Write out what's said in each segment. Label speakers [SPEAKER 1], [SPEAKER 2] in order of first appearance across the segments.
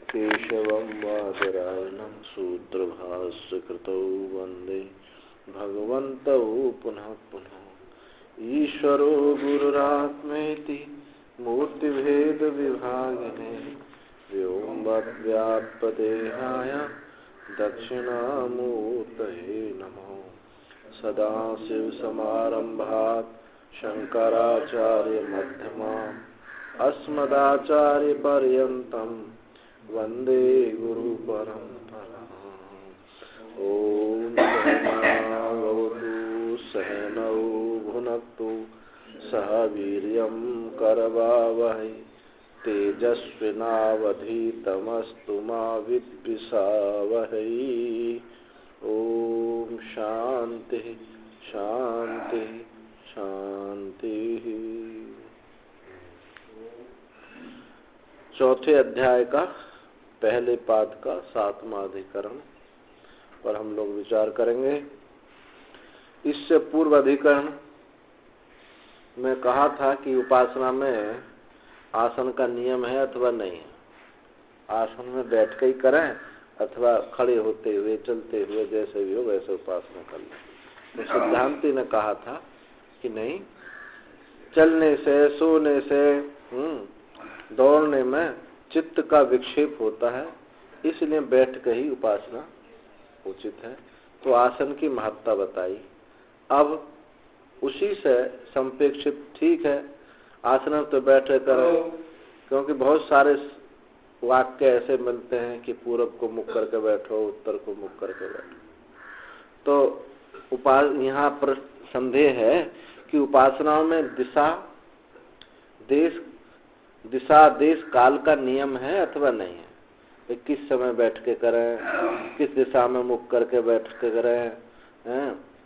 [SPEAKER 1] केशवं वादरायणं सूत्रभाष्यकृतौ वन्दे भगवन्तौ पुनः पुनः। ईश्वरो गुरुरात्मेति मूर्तिभेदविभागिने व्योमव्याप्तदेहाय दक्षिणामूर्तये नमः। सदाशिवसमारम्भात् शङ्कराचार्यमध्यमाम् अस्मदाचार्यपर्यन्तं वन्दे गुरुपरम्पराम्। ॐ सहनावतु सहनौ भुनक्तु सह वीर्यं करवावहै तेजस्विनावधीतमस्तु मा विद्विषावहै। ओम शांति शांति शांति। चौथे अध्याय का पहले पाद का 7वां अधिकरण पर हम लोग विचार करेंगे। इससे पूर्व अधिकरण में कहा था कि उपासना में आसन का नियम है अथवा नहीं है। आसन में बैठ के ही करें अथवा खड़े होते हुए चलते हुए जैसे भी हो वैसे उपासना कर लें। तो सिद्धांति ने कहा था कि नहीं, चलने से सोने से दौड़ने में चित्त का विक्षेप होता है, इसलिए बैठ के ही उपासना उचित है। तो आसन की महत्ता बताई। अब उसी से संपेक्षित ठीक है, आसन तो बैठे करो, क्योंकि बहुत सारे वाक्य ऐसे मिलते हैं कि पूर्व को मुख करके बैठो, उत्तर को मुख करके बैठो। तो यहाँ पर संदेह है कि उपासनाओं में दिशा देश काल का नियम है अथवा नहीं है। किस समय बैठ के करें, किस दिशा में मुख करके बैठ के करें,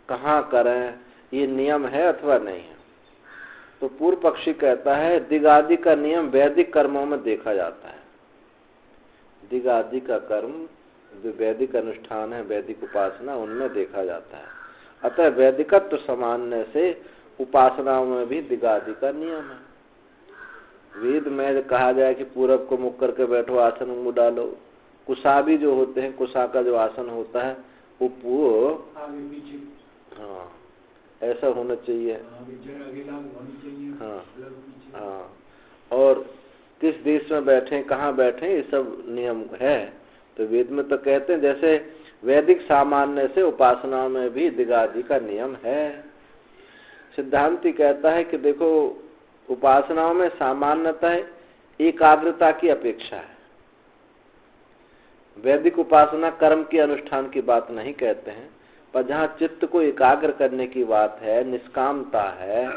[SPEAKER 1] कहाँ करें, ये नियम है अथवा नहीं है। तो पूर्व पक्षी कहता है दिग आदि का नियम वैदिक कर्मों में देखा जाता है। दिग आदि का कर्म जो वैदिक अनुष्ठान है, वैदिक उपासना, उनमें देखा जाता है। अतः वैदिकत्व सामान्य से उपासनाओं में भी दिग आदि का नियम है। वेद में कहा जाए कि पूरब को मुख करके बैठो, आसन मुंह डालो। कुशा भी जो होते हैं, कुशा का जो आसन होता है वो हाँ ऐसा होना चाहिए। हाँ हाँ, और किस देश में बैठे, कहाँ बैठे, ये सब नियम है। तो वेद में तो कहते हैं जैसे वैदिक सामान्य से उपासना में भी दिगादि का नियम है। सिद्धांति कहता है कि देखो, उपासनाओं में सामान्यतः एकाग्रता की अपेक्षा है। वैदिक उपासना कर्म के अनुष्ठान की बात नहीं कहते हैं, पर जहाँ चित्त को एकाग्र करने की बात है, निष्कामता है,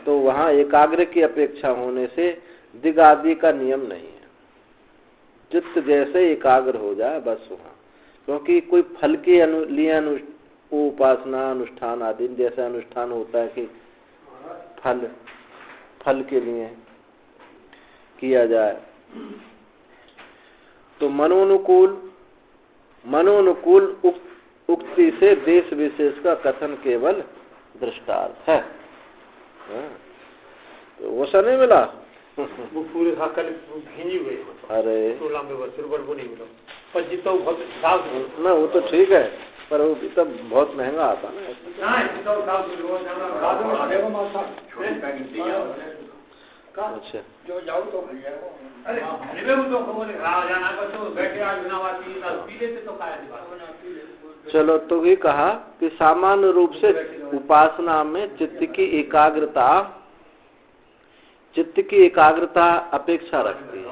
[SPEAKER 1] तो वहाँ एकाग्र की अपेक्षा होने से दिग आदि का नियम नहीं है। चित्त जैसे एकाग्र हो जाए बस वहाँ, क्योंकि कोई फल के लिए उपासना अनुष्ठान आदि जैसा अनुष्ठान होता है कि फल के लिए किया जाए, तो मनोनुकूल उक्ति से देश विशेष का कथन केवल दृष्टार्थ है। तो वो सा नहीं मिला
[SPEAKER 2] वो पूरे कल भीनी हुए।
[SPEAKER 1] अरे
[SPEAKER 2] 16 में वो नहीं मिला, पर जितना बहुत
[SPEAKER 1] ना वो तो ठीक है, पर वो भी तब बहुत महंगा आता ना। अच्छा
[SPEAKER 2] जो जाओ तो अरे
[SPEAKER 1] चलो, तो भी कहा कि सामान्य रूप से उपासना में चित्त की एकाग्रता अपेक्षा रखती है।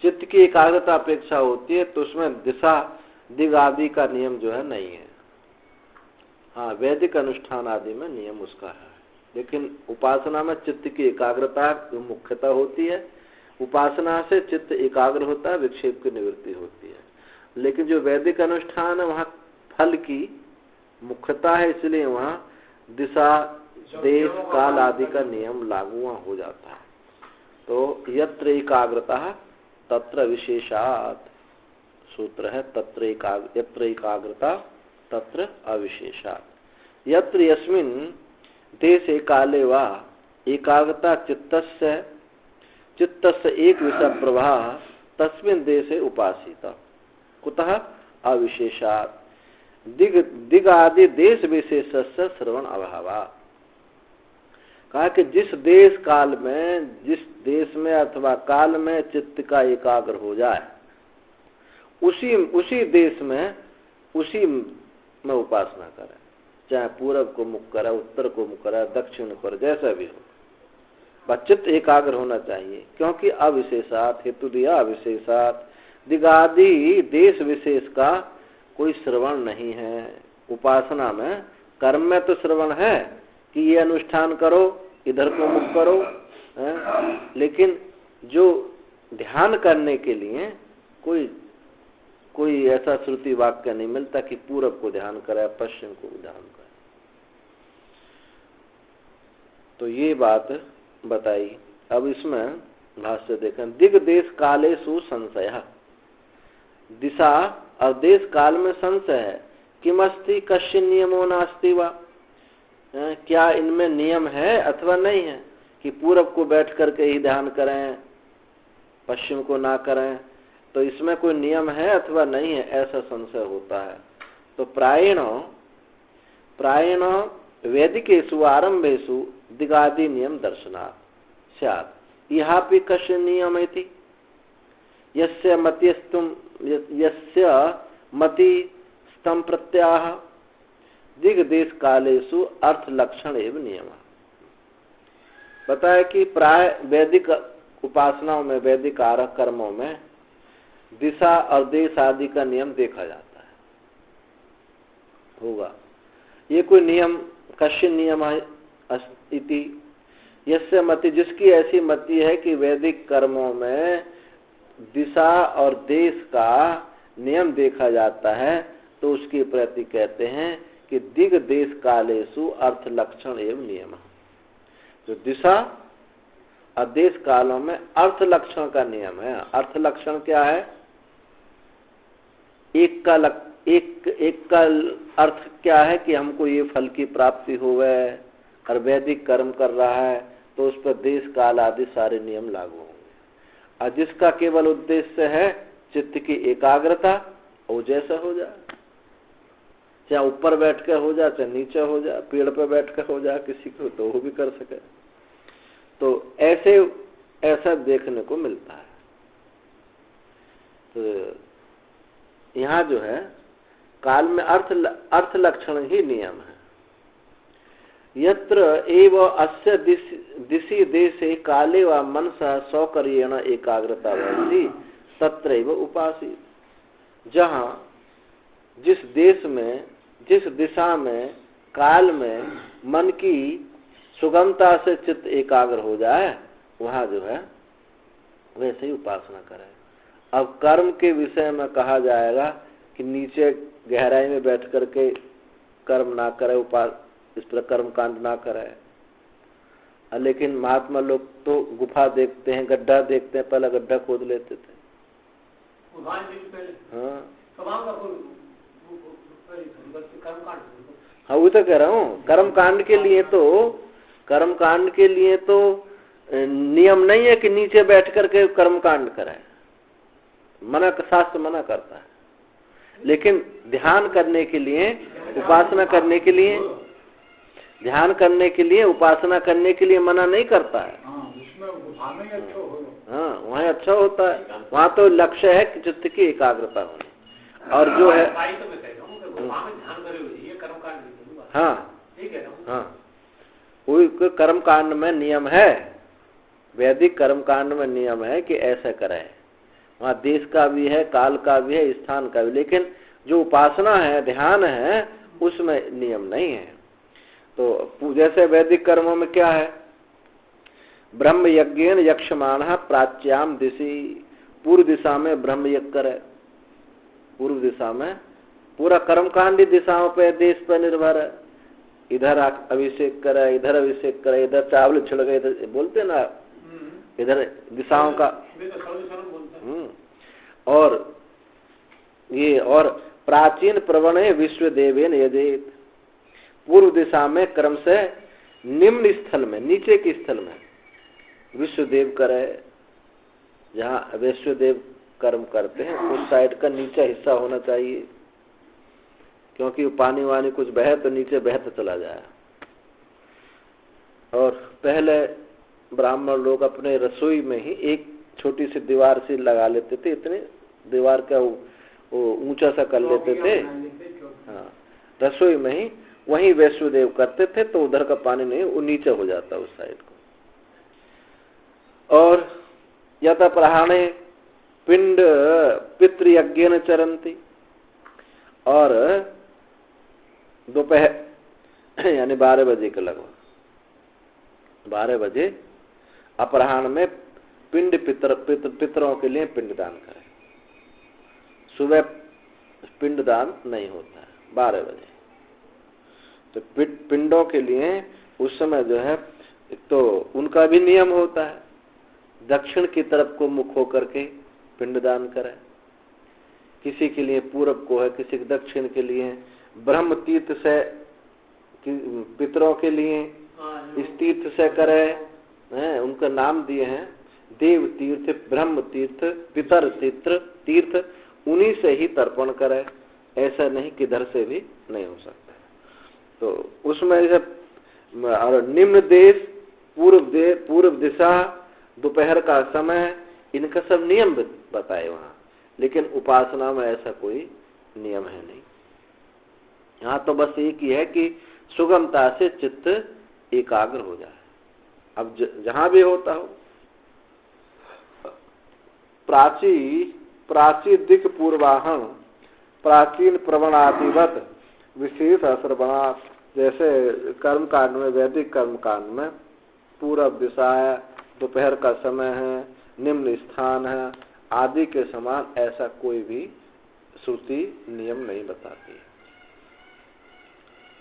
[SPEAKER 1] चित्त की एकाग्रता अपेक्षा होती है, तो उसमें दिशा दिग आदि का नियम जो है नहीं है। हाँ, वैदिक अनुष्ठान आदि में नियम उसका है, लेकिन उपासना में चित्त की एकाग्रता मुख्यता होती है। उपासना से चित्त एकाग्र होता है, विक्षेप की निवृत्ति होती है। लेकिन जो वैदिक अनुष्ठान है वहाँ फल की मुख्यता है, इसलिए वहाँ दिशा देश काल आदि का नियम लागू वहाँ हो जाता है। तो यत्र एकाग्रता तत्र विशेषात् सूत्र है, यत्र एकाग्रता तत्र अविशेषात्। यत्र यस्मिन् देशे काले वा एकाग्रता चित्तस्य एक विषय प्रवाह तस्मिन् देशे उपासित कुतः अविशेषात् दिग आदि देश विशेषस्य श्रवण अभावा। कहा कि जिस देश काल में, जिस देश में अथवा काल में चित्त का एकाग्र हो जाए, उसी देश में, उसी में उपासना करे, चाहे पूरब को मुख करे, उत्तर को मुख करे, दक्षिण को करे, जैसा भी हो, बस चित्त एकाग्र होना चाहिए। क्योंकि अविशेषात, हेतु दिया अविशेषात, दिगादि देश विशेष का कोई श्रवण नहीं है उपासना में। कर्म में तो श्रवण है कि ये अनुष्ठान करो, इधर को मुख करो, लेकिन जो ध्यान करने के लिए कोई ऐसा श्रुति वाक्य नहीं मिलता कि पूरब को ध्यान करे, पश्चिम को ध्यान करे। तो ये बात बताई। अब इसमें भाष्य देखें, दिग देश कालेषु संशय, दिशा और देश काल में संशय है। किमस्ति कस्य नियमो नास्ति वा, क्या इनमें नियम है अथवा नहीं है कि पूरब को बैठ करके ही ध्यान करें, पश्चिम को ना करें, तो इसमें कोई नियम है अथवा नहीं है, ऐसा संशय होता है। तो प्रायेण वैदिकेषु आरंभेषु दिगादि नियम दर्शनात् स्यात्। इहापि कस्य नियमेति यस्य मति स्तम प्रत्याह दिग देश कालेषु अर्थ लक्षण एवं नियम। बताया कि प्राय वैदिक उपासनाओं में, वैदिक आरक कर्मों में दिशा और देश आदि का नियम देखा जाता है, होगा। ये कोई नियम, कस्य नियम है इति यस्य मति, जिसकी ऐसी मति है कि वैदिक कर्मों में दिशा और देश का नियम देखा जाता है, तो उसके प्रति कहते हैं कि दिग देश कालेषु अर्थ लक्षण एवं नियम। जो दिशा और देश कालों में अर्थ लक्षण का नियम है। अर्थ लक्षण क्या है? एक का अर्थ क्या है कि हमको ये फल की प्राप्ति होवे, और वैदिक कर्म कर रहा है तो उस पर देश काल आदि सारे नियम लागू होंगे। और जिसका केवल उद्देश्य है चित्त की एकाग्रता, वो जैसा हो जाए, चाहे ऊपर बैठ के हो जाए, चाहे नीचे हो जाए, पेड़ पर बैठ के हो जाए, किसी को तो वो भी कर सके। तो ऐसा देखने को मिलता है। तो यहाँ जो है काल में अर्थ लक्षण ही नियम है। यत्र एव अस्य दिशि देशे काले व मनसा सौकर्येण एकाग्रता भवति तत्रैव उपासित। जहाँ जिस देश में, जिस दिशा में, काल में मन की सुगमता से चित्त एकाग्र हो जाए, वहां जो है वैसे ही उपासना करें। अब कर्म के विषय में कहा जाएगा कि नीचे गहराई में बैठ करके कर्म ना करे, इस पर कर्म कांड ना करे। लेकिन महात्मा लोग तो गुफा देखते हैं, गड्ढा देखते हैं, पहले गड्ढा खोद लेते थे। हाँ वो तो कह रहा हूँ, कर्म कांड के लिए तो नियम नहीं है कि नीचे बैठ करके कर्म कांड कराए, शास्त्र मना करता है। लेकिन ध्यान करने के लिए, उपासना करने के लिए, ध्यान करने के लिए, उपासना करने के लिए मना नहीं करता है। हाँ वहाँ अच्छा होता है, वहाँ तो लक्ष्य है कि चित्त की एकाग्रता होनी। और जो है हाँ कोई कर्म कांड में नियम है, वैदिक कर्म कांड में नियम है कि ऐसे करे। वहाँ देश का भी है, काल का भी है, स्थान का भी। लेकिन जो उपासना है, ध्यान है, उसमें नियम नहीं है। तो जैसे वैदिक कर्मों में क्या है? ब्रह्म यज्ञेन यक्षमाणः प्राच्याम दिशि, पूर्व दिशा में ब्रह्म यज्ञ करे। पूर्व दिशा में पूरा कर्मकांडी दिशाओं पे, देश पर निर्भर है। इधर अभिषेक करे, इधर अभिषेक करे, इधर चावल छिड़के, इधर बोलते ना, इधर दिशाओं का। और प्राचीन प्रवण विश्व देवेन यजेत, पूर्व दिशा में क्रम से निम्न स्थल में, नीचे के स्थल में विश्वदेव करे। जहाँ वैश्वदेव कर्म करते हैं उस साइड का नीचा हिस्सा होना चाहिए, क्योंकि पानी वानी कुछ बहे तो नीचे बहता चला जाए। और पहले ब्राह्मण लोग अपने रसोई में ही एक छोटी सी दीवार सी लगा लेते थे, इतने दीवार का वो ऊंचा सा कर लेते थे। हाँ, रसोई में ही वहीं वैष्णोदेव करते थे, तो उधर का पानी नहीं, वो नीचे हो जाता उस साइड को। और यथा प्रहाणे पिंड पितृयज्ञ चरंती, और दोपहर यानी 12 बजे के लगभग 12 बजे अपराह्न में पिंड पितरों के लिए पिंडदान करें। सुबह पिंडदान नहीं होता है 12 बजे। तो पिंडों के लिए उस समय जो है, तो उनका भी नियम होता है, दक्षिण की तरफ को मुख होकर के पिंडदान करें। किसी के लिए पूर्व को है, किसी के दक्षिण के लिए। ब्रह्म तीर्थ से पितरों के लिए इस तीर्थ से करे, उनका नाम दिए हैं देव तीर्थ, ब्रह्म तीर्थ, पितर तीर्थ, उन्हीं से ही तर्पण करे, ऐसा नहीं किधर से भी नहीं हो सकता। तो उसमें और निम्न देश, पूर्व दिशा, दोपहर का समय, इनका सब नियम बताए वहां, लेकिन उपासना में ऐसा कोई नियम है नहीं। यहाँ तो बस एक ही है कि सुगमता से चित्त एकाग्र हो जाए। अब जहां भी होता हो, प्राची दिक पूर्वाहन प्राचीन प्रवणादिवत विशेष असर बना। जैसे कर्म कांड में, वैदिक कर्म कांड में पूर्व दिशा है, दोपहर का समय है, निम्न स्थान है आदि के समान ऐसा कोई भी श्रुति नियम नहीं बताती।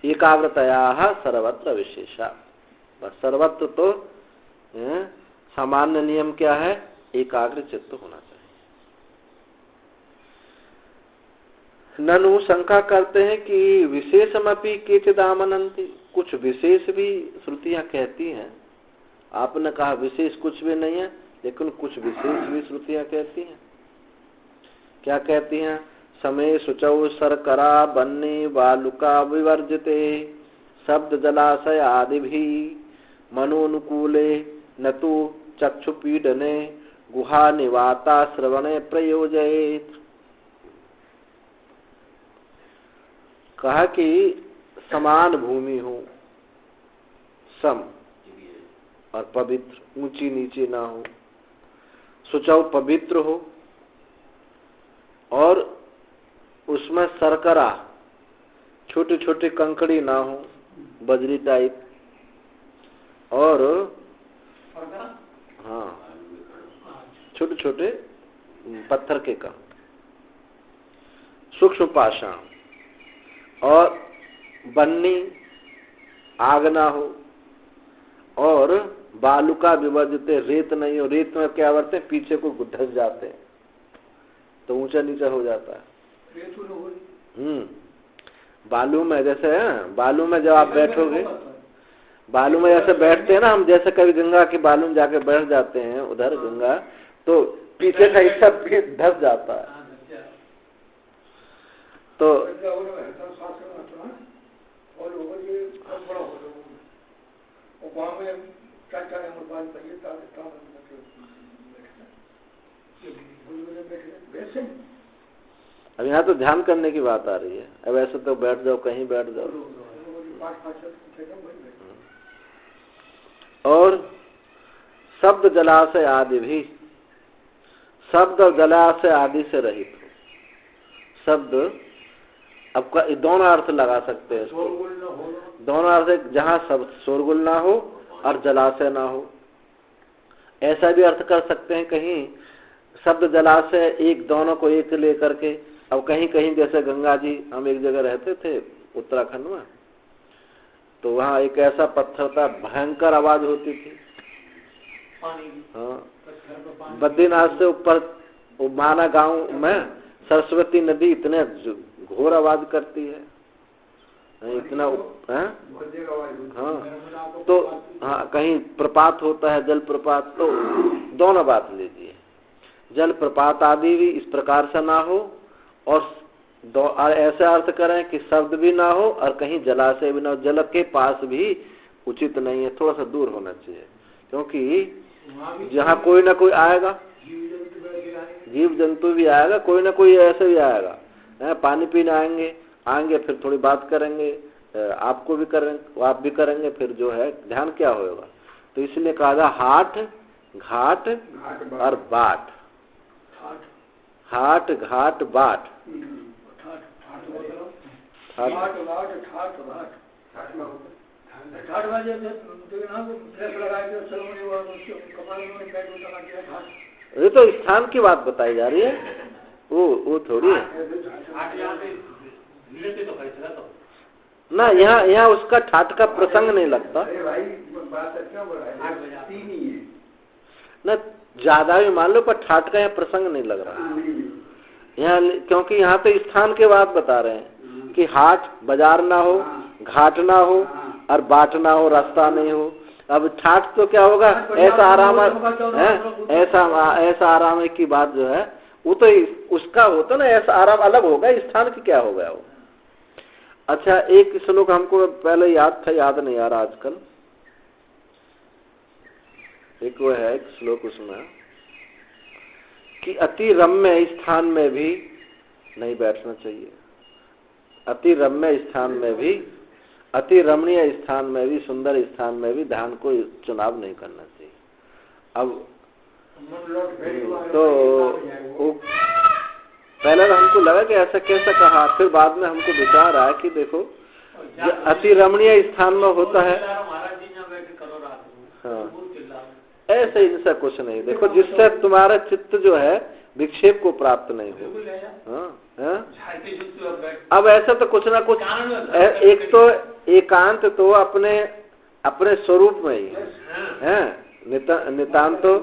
[SPEAKER 1] एकाग्रतया सर्वत्र विशेषा, बस सर्वत्र तो सामान्य नियम क्या है, एकाग्र चित्त होना चाहिए। ननु शंका करते हैं कि विशेषमपि केचिदामनन्ति, कुछ विशेष भी श्रुतियां कहती हैं। आपने कहा विशेष कुछ भी नहीं है, लेकिन कुछ विशेष भी श्रुतियां कहती हैं। क्या कहती हैं? समय शुचौ शर्करा बन्नी बालुका विवर्जिते शब्द जलाशय आदि भी मनोनुकूले न तो चक्षुपीडने गुहा निवाता श्रवणे प्रयोजयेत। कहा कि समान भूमि हो, सम और पवित्र, ऊंची नीची ना हो, शुचौ पवित्र हो, और उसमें शर्करा छोटी छोटी कंकड़ी ना हो, बजरी टाइप, और हाँ छोटे छोटे पत्थर के कण, सूक्ष्म पाषाण, और बन्नी आग ना हो, और बालुका विवर्जिते रेत नहीं हो। रेत में क्या करते हैं, पीछे को धस जाते हैं तो ऊंचा नीचा हो जाता है। बालू में जैसे है, बालू में जब आप बैठोगे, बालू में जैसे बैठते हैं ना हम, जैसे कभी गंगा के बालू में जाके बैठ जाते हैं उधर गंगा, तो पीछे का हिस्सा धस जाता है। तो अब यहाँ तो ध्यान करने की बात आ रही है। अब ऐसे तो बैठ जाओ, कहीं बैठ जाओ। और शब्द जलाशय आदि भी, शब्द और जलाशय आदि से रहित हो। शब्द अब दोनों अर्थ लगा सकते हैं इसको, दोनों अर्थ, जहां सब शोरगुल ना हो और जलाशय ना हो। ऐसा भी अर्थ कर सकते हैं कहीं शब्द जलाशय एक, दोनों को एक लेकर के। अब कहीं कहीं जैसे गंगा जी, हम एक जगह रहते थे उत्तराखंड में, तो वहां एक ऐसा पत्थर था, भयंकर आवाज होती थी। हाँ, बद्रीनाथ से ऊपर माना गांव में सरस्वती नदी इतने घोर आवाज करती है, इतना हाँ, तो हाँ कहीं प्रपात होता है, जल प्रपात, तो दोनों बात लीजिए। जल प्रपात आदि भी इस प्रकार से ना हो, और ऐसा अर्थ करें कि शब्द भी ना हो और कहीं जलाशय भी ना हो, जल के पास भी उचित नहीं है, थोड़ा सा दूर होना चाहिए, क्योंकि जहाँ कोई ना कोई आएगा, जीव जंतु भी आएगा, कोई ना कोई ऐसे भी आएगा, पानी पीने आएंगे, फिर थोड़ी बात करेंगे, आपको भी करेंगे, आप भी करेंगे, फिर जो है ध्यान क्या होगा। तो इसलिए कहा था हाट घाट और बाट, हाट घाट बाट, ये तो स्थान की बात बताई जा रही है, वो थोड़ी है ना, यहाँ उसका ठाट का प्रसंग नहीं लगता ना, ज्यादा भी मान लो पर ठाट का यहाँ प्रसंग नहीं लग रहा यहाँ, क्योंकि यहाँ तो स्थान के बात बता रहे हैं कि हाट बाजार ना हो, घाट ना हो और बाट ना हो, रास्ता नहीं हो। अब ठाट तो क्या होगा, ऐसा आराम है, ऐसा आराम की बात जो है वो तो उसका होता ना, ऐसा आराम अलग होगा, स्थान की क्या हो गया वो। अच्छा, एक श्लोक हमको पहले याद था, याद नहीं आ रहा आजकल, एक वो है एक श्लोक उसमें कि अति रम्य स्थान में भी नहीं बैठना चाहिए, अति रम्य स्थान में भी, अति रमणीय स्थान में भी, सुंदर स्थान में भी ध्यान को चुनाव नहीं करना चाहिए। अब तो पहले तो हमको लगा कि ऐसा कैसा कहा, फिर बाद में हमको विचार आया कि देखो अति रमणीय स्थान में होता है, हाँ, ऐसे इनसे कुछ नहीं, देखो जिससे तुम्हारा चित्त जो है विक्षेप को प्राप्त नहीं हो। अब ऐसा तो कुछ ना कुछ, एक तो एकांत तो अपने स्वरूप में ही है, नितांत तो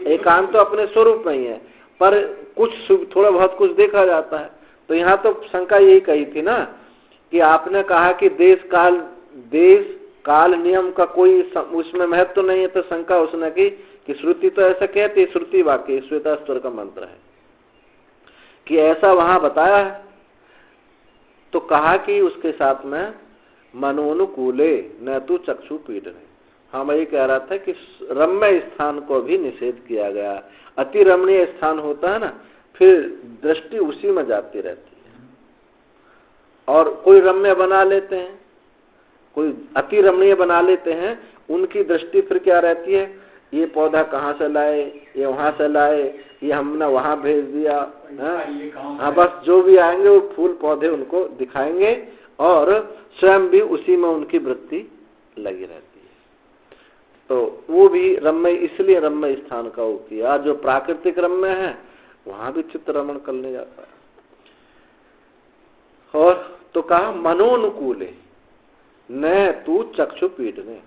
[SPEAKER 1] एकांत तो अपने स्वरूप में ही है, पर कुछ थोड़ा बहुत कुछ देखा जाता है। तो यहाँ तो शंका यही कही थी ना कि आपने कहा कि देश काल नियम का कोई उसमें महत्व तो नहीं है, तो शंका उसने की कि श्रुति तो ऐसा कहती है, श्रुति वाक्य श्वेतास्वर का मंत्र है कि ऐसा वहां बताया है, तो कहा कि उसके साथ में मनोनुकूले न तू चक्षु पीडने। हाँ, मैं ये कह रहा था कि रम्य स्थान को भी निषेध किया गया, अति रमणीय स्थान होता है ना, फिर दृष्टि उसी में जाती रहती है, और कोई रम्य बना लेते हैं, कोई अति रमणीय बना लेते हैं, उनकी दृष्टि फिर क्या रहती है, ये पौधा कहाँ से लाए, ये वहां से लाए, ये हमने वहां भेज दिया, हाँ, बस जो भी आएंगे वो फूल पौधे उनको दिखाएंगे और स्वयं भी उसी में उनकी वृत्ति लगी रहती है। तो वो भी रम्य, इसलिए रम्य स्थान का वो किया, जो प्राकृतिक रम्य है वहां भी चित्त रमण करने जाता है। और तो कहा मनोनुकूल है न तू चक्षु पीडने,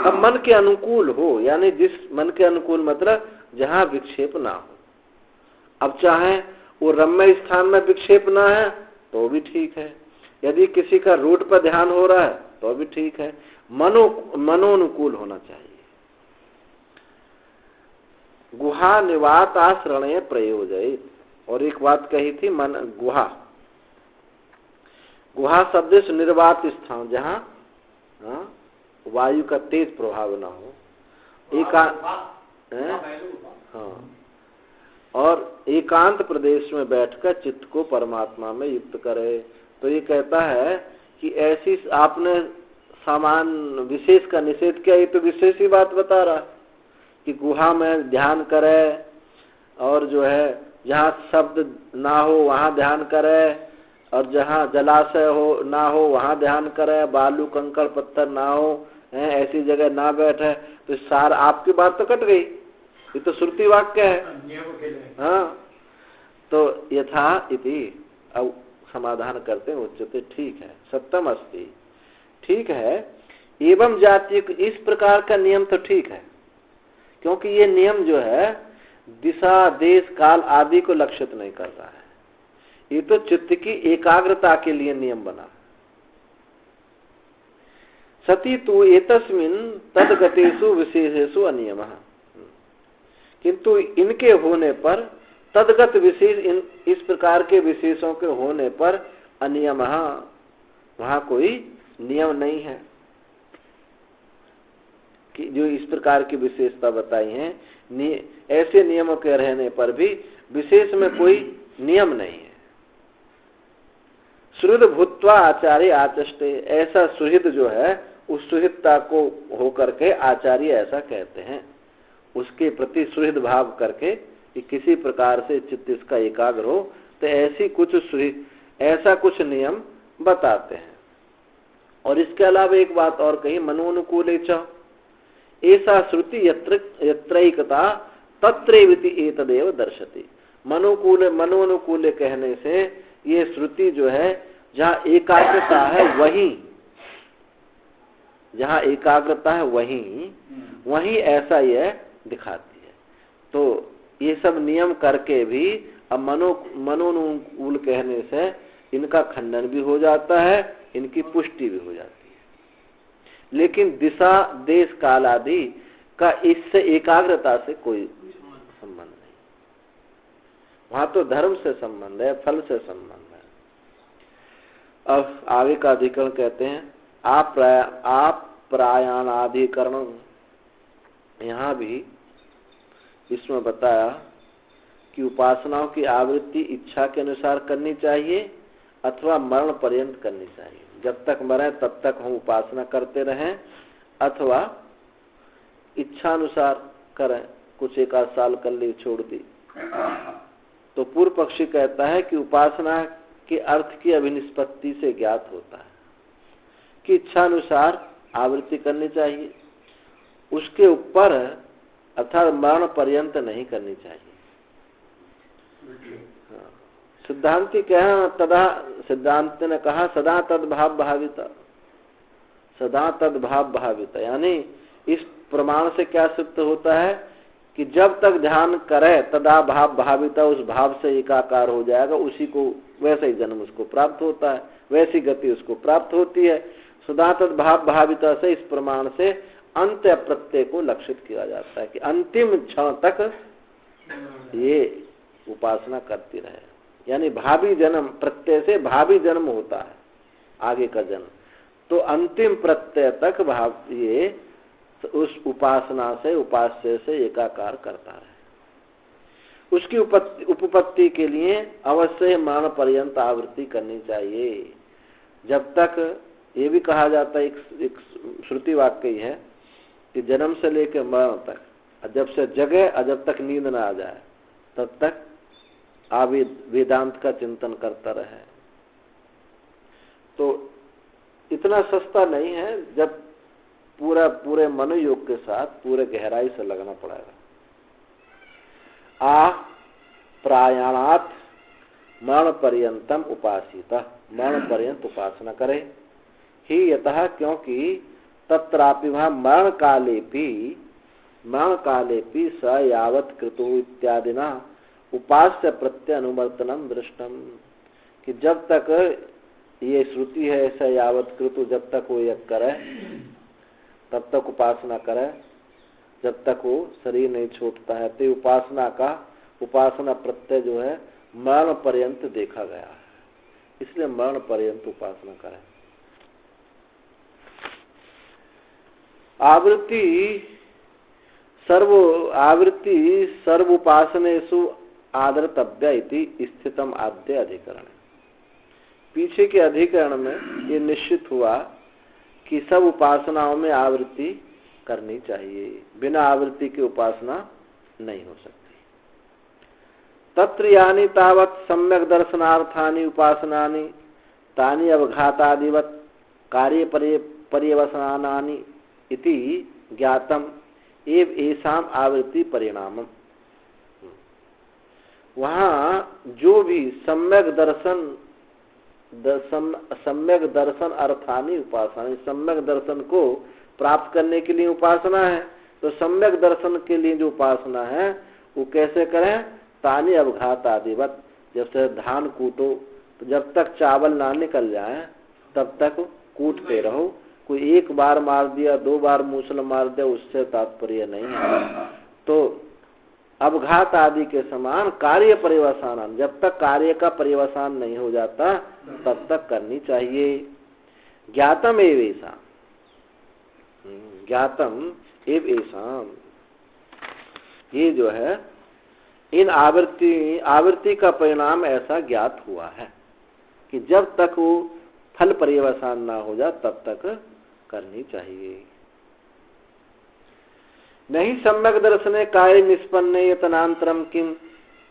[SPEAKER 1] अब मन के अनुकूल हो, यानी जिस मन के अनुकूल मतलब जहां विक्षेप ना हो। अब चाहे वो रम्य स्थान में विक्षेप ना है तो भी ठीक है, यदि किसी का रूट पर ध्यान हो रहा है तो भी ठीक है, मनोनुकूल होना चाहिए। गुहा निवात आश्रय प्रयोजयित, और एक बात कही थी, मन गुहा शब्द से निर्वात स्थान, जहां वायु का तेज प्रभाव ना हो, हाँ, और एकांत प्रदेश में बैठकर चित्त को परमात्मा में युक्त करे। तो ये कहता है कि ऐसी आपने सामान विशेष का निषेध किया, ये तो विशेष ही बात बता रहा कि गुहा में ध्यान करे, और जो है जहाँ शब्द ना हो वहां ध्यान करे, और जहाँ जलाशय हो ना हो वहां ध्यान करे, बालू कंकड़ पत्थर ना हो, ऐसी जगह ना बैठे। तो सार आपकी बात तो कट गई, ये तो श्रुति वाक्य है। हाँ, तो यथा इति, अब समाधान करते हैं, उच्चते, ठीक है, सत्यम अस्ति, ठीक है, एवं जातीय, इस प्रकार का नियम तो ठीक है, क्योंकि ये नियम जो है दिशा देश काल आदि को लक्षित नहीं कर रहा है, ये तो चित्त की एकाग्रता के लिए नियम बना। सती तु एतस्मिन् तद्गतेषु विशेषेषु अनियमः, किंतु इनके होने पर तदगत विशेष इस प्रकार के विशेषों के होने पर अनियम, वहां कोई नियम नहीं है कि जो इस प्रकार की विशेषता बताई है, ऐसे नियमों के रहने पर भी विशेष में कोई नियम नहीं है। सुहृद भूत्वा आचार्य आचष्टे, ऐसा सुहृद जो है उस सुहृदता को होकर के आचार्य ऐसा कहते हैं, उसके प्रति सुहृद भाव करके कि किसी प्रकार से चित्त इसका एकाग्र हो, तो ऐसा कुछ नियम बताते हैं। और इसके अलावा एक बात और कही, मनोनुकूले च ऐसा श्रुति यत्रैकता तत्रैविति एतदेव दर्शति। मनोनुकूल कहने से ये श्रुति जो है जहां एकाग्रता है वहीं, जहां एकाग्रता है वहीं ऐसा यह दिखाती है। तो ये सब नियम करके भी अब मनोनुकूल कहने से इनका खंडन भी हो जाता है, इनकी पुष्टि भी हो जाती है। लेकिन दिशा देश काल आदि का इससे एकाग्रता से कोई संबंध नहीं। वहां तो धर्म से संबंध है, फल से संबंध है। अब आगे का अधिकरण कहते हैं आप प्रायाणाधिकरण। यहां भी इसमें बताया कि उपासनाओं की आवृत्ति इच्छा के अनुसार करनी चाहिए अथवा मरण पर्यंत करनी चाहिए। जब तक मरे तब तक हम उपासना करते रहें, अथवा इच्छानुसार करें, कुछ एक आध साल कर ली छोड़ दी। तो पूर्व पक्षी कहता है कि उपासना के अर्थ की अभिनिष्पत्ति से ज्ञात होता है कि इच्छानुसार आवृत्ति करनी चाहिए, उसके ऊपर अर्थात मरण पर्यंत नहीं करनी चाहिए। सिद्धांति कहा तदा, सिद्धांत ने कहा सदा तद्भाव भाविता, सदा तद्भाव भाविता, यानी इस प्रमाण से क्या सिद्ध होता है कि जब तक ध्यान करे तदा भाव भाविता, उस भाव से एकाकार हो जाएगा, उसी को वैसे ही जन्म उसको प्राप्त होता है, वैसी गति उसको प्राप्त होती है। सदा तद्भाव भाविता से इस प्रमाण से अंत्य प्रत्यय को लक्षित किया जाता है कि अंतिम क्षण तक ये उपासना करती रहे। यानी भावी जन्म, प्रत्यय से भावी जन्म होता है, आगे का जन्म, तो अंतिम प्रत्यय तक भाव ये उस उपासना से, उपास्य से एकाकार करता है। उसकी उपपत्ति के लिए अवश्य मरण पर्यंत आवृत्ति करनी चाहिए। जब तक, ये भी कहा जाता है, एक श्रुति वाक्य है कि जन्म से लेकर मरण तक, जब से जगे और जब तक नींद ना आ जाए तब तक वेदांत का चिंतन करता रहे। तो इतना सस्ता नहीं है, जब पूरे मनोयोग के साथ पूरे गहराई से लगना पड़ेगा। प्रायाणात मरण पर्यंतम उपासिता, मरण पर्यंत उपासना करे ही यतः, क्योंकि तत्रापि वहां मरण काले भी स यावत कृतु इत्यादिना उपास्य प्रत्यय अनुवर्तनम दृष्टम, कि जब तक ये श्रुति है ऐसा यावत कृतु, जब तक वो यज्ञ करे तब तक उपासना करे, जब तक वो शरीर नहीं छूटता है, तो उपासना प्रत्यय जो है मरण पर्यंत देखा गया है, इसलिए मरण पर्यंत उपासना करें। आवृत्ति सर्व उपासनेषु आदर्तव्य इति स्थितम आद्य अधिकरण। पीछे के अधिकरण में ये निश्चित हुआ कि सब उपासनाओं में आवृत्ति करनी चाहिए, बिना आवृत्ति की उपासना नहीं हो सकती। तत्र यानि तावत् सम्यक दर्शनार्थानि उपासनानि तानि अवघातादिवत् कार्य पर्यवसानानि इति ज्ञातम एव एषाम आवृत्ति परिणामम। वहां जो भी सम्यक दर्शन अर्थानी उपासना, सम्यक दर्शन को प्राप्त करने के लिए उपासना है, तो सम्यक दर्शन के लिए जो उपासना है वो कैसे करें? तानी अवघात आदिवत, जब से धान कूटो तो जब तक चावल ना निकल जाए तब तक कूटते रहो। कोई एक बार मार दिया, 2 बार मूसल मार दिया, उससे तात्पर्य नहीं है। तो अवघात आदि के समान कार्य पर्यवसान, जब तक कार्य का पर्यवसान नहीं हो जाता तब तक करनी चाहिए। ज्ञातम एव ऐसा, ज्ञातम एव ऐसा, ये जो है इन आवृत्ति का परिणाम ऐसा ज्ञात हुआ है कि जब तक वो फल पर्यवसान ना हो जा तब तक करनी चाहिए। नहीं सम्यक दर्शने कार्य निष्पन्ने यतनांतरम किम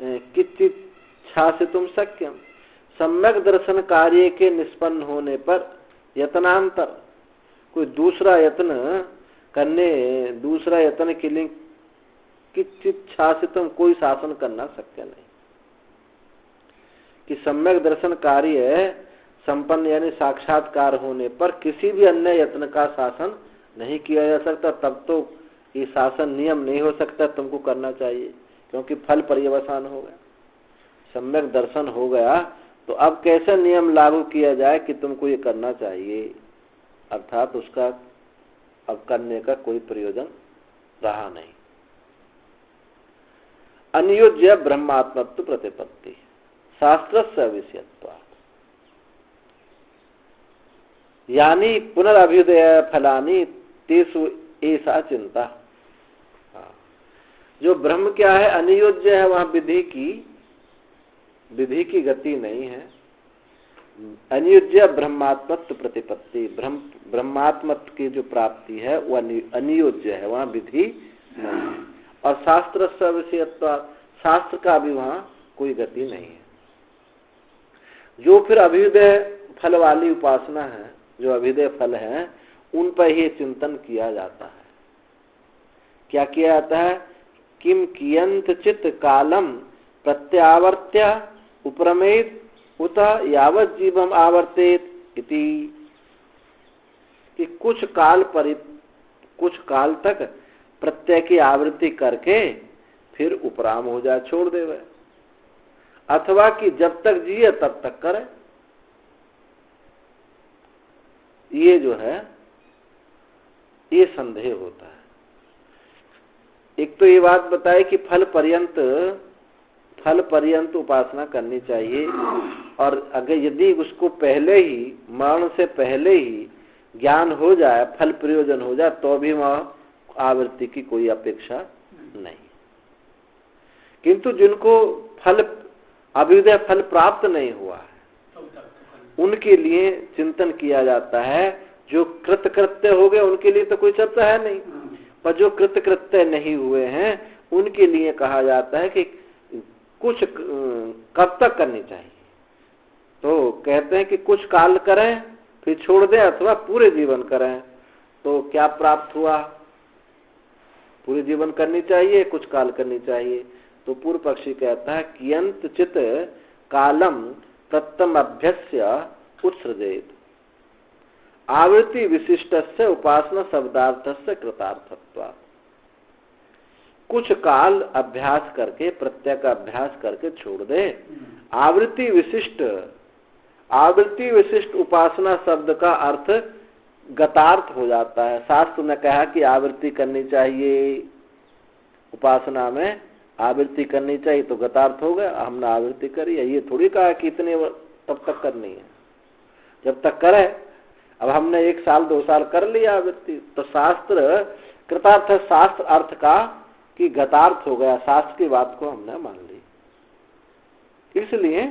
[SPEAKER 1] किंचित छासितुम शक्यम। सम्यक दर्शन कार्य के निष्पन्न होने पर यतनांतर, कोई दूसरा यत्न के लिए किंचित छासितुम, कोई शासन करना शक्य नहीं। कि सम्यक दर्शन कार्य संपन्न यानी साक्षात्कार होने पर किसी भी अन्य यत्न का शासन नहीं किया जा सकता, तब तो ये शासन नियम नहीं हो सकता, तुमको करना चाहिए, क्योंकि फल पर्यवसान हो गया, सम्यक दर्शन हो गया। तो अब कैसे नियम लागू किया जाए कि तुमको ये करना चाहिए, अर्थात उसका अब करने का कोई प्रयोजन रहा नहीं। अनियोज्य ब्रह्मात्मत्व प्रतिपत्ति शास्त्रस्य विषयत्वात्, यानी पुनरभ्युदय फलानि तेषु ऐसा चिंता। जो ब्रह्म क्या है, अनियोज्य है, वहां विधि की गति नहीं है। अनियोज्य ब्रह्मात्मत्व प्रतिपत्ति, ब्रह्मात्मत्व की जो प्राप्ति है वो अनियोज्य है, वहां विधि नहीं है। और शास्त्र सविषयत्व, शास्त्र का भी वहां कोई गति नहीं है। जो फिर अभ्युदय फल वाली उपासना है, जो अभ्युदय फल है, उन पर ही चिंतन किया जाता है। क्या किया जाता है? किम कियंत चित कालम प्रत्यावर्त्य उपरमेत उत यावत जीवम आवर्तेत इति, कि कुछ काल तक प्रत्यय की आवृत्ति करके फिर उपराम हो जाए, छोड़ देवे, अथवा कि जब तक जिए तब तक करे। ये जो है ये संदेह होता है। एक तो ये बात बताए कि फल पर्यंत उपासना करनी चाहिए, और अगर यदि उसको पहले ही, मरण से पहले ही ज्ञान हो जाए, फल प्रयोजन हो जाए, तो भी वह आवृत्ति की कोई अपेक्षा नहीं। किंतु जिनको अभ्युदय फल प्राप्त नहीं हुआ है, उनके लिए चिंतन किया जाता है। जो कृतकृत्य हो गए उनके लिए तो कोई चर्चा है नहीं, पर जो कृतकृत्य नहीं हुए हैं उनके लिए कहा जाता है कि कुछ कब तक करनी चाहिए। तो कहते हैं कि कुछ काल करें फिर छोड़ दें, अथवा पूरे जीवन करें। तो क्या प्राप्त हुआ? पूरे जीवन करनी चाहिए, कुछ काल करनी चाहिए। तो पूर्व पक्षी कहता है कियंत चित कालम प्रथम अभ्यस्य उत्सृजेत, आवृत्ति विशिष्टस्य उपासना शब्दार्थस्य कृतार्थत्वात्। कुछ काल अभ्यास करके, प्रत्यय का अभ्यास करके छोड़ दे। आवृत्ति विशिष्ट उपासना शब्द का अर्थ गतार्थ हो जाता है। शास्त्र ने कहा कि आवृत्ति करनी चाहिए, उपासना में आवृत्ति करनी चाहिए, तो गतार्थ हो गया, हमने आवृत्ति करी है। ये थोड़ी कहा कि इतने तब तक करनी है, जब तक करे। अब हमने 1 साल 2 साल कर लिया आवृत्ति, तो शास्त्र कृतार्थ, शास्त्र अर्थ का कि गतार्थ हो गया, शास्त्र की बात को हमने मान ली। इसलिए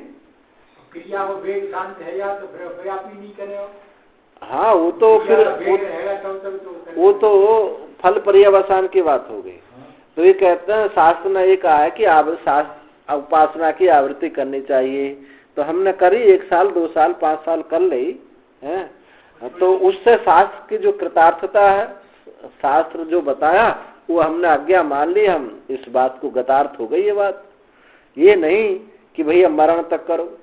[SPEAKER 2] क्रिया वो वेग शांत है या तो फिर आप ही नहीं करे हो।
[SPEAKER 1] हाँ, वो तो फिर वो तो फल पर्यवसान की बात हो गई। तो ये कहते हैं शास्त्र ने ये कहा है कि उपासना की आवृत्ति करनी चाहिए, तो हमने करी 1 साल 2 साल 5 साल कर ली है, तो उससे शास्त्र की जो कृतार्थता है, शास्त्र जो बताया वो हमने आज्ञा मान ली, हम इस बात को गतार्थ हो गई ये बात। ये नहीं कि भैया मरण तक करो,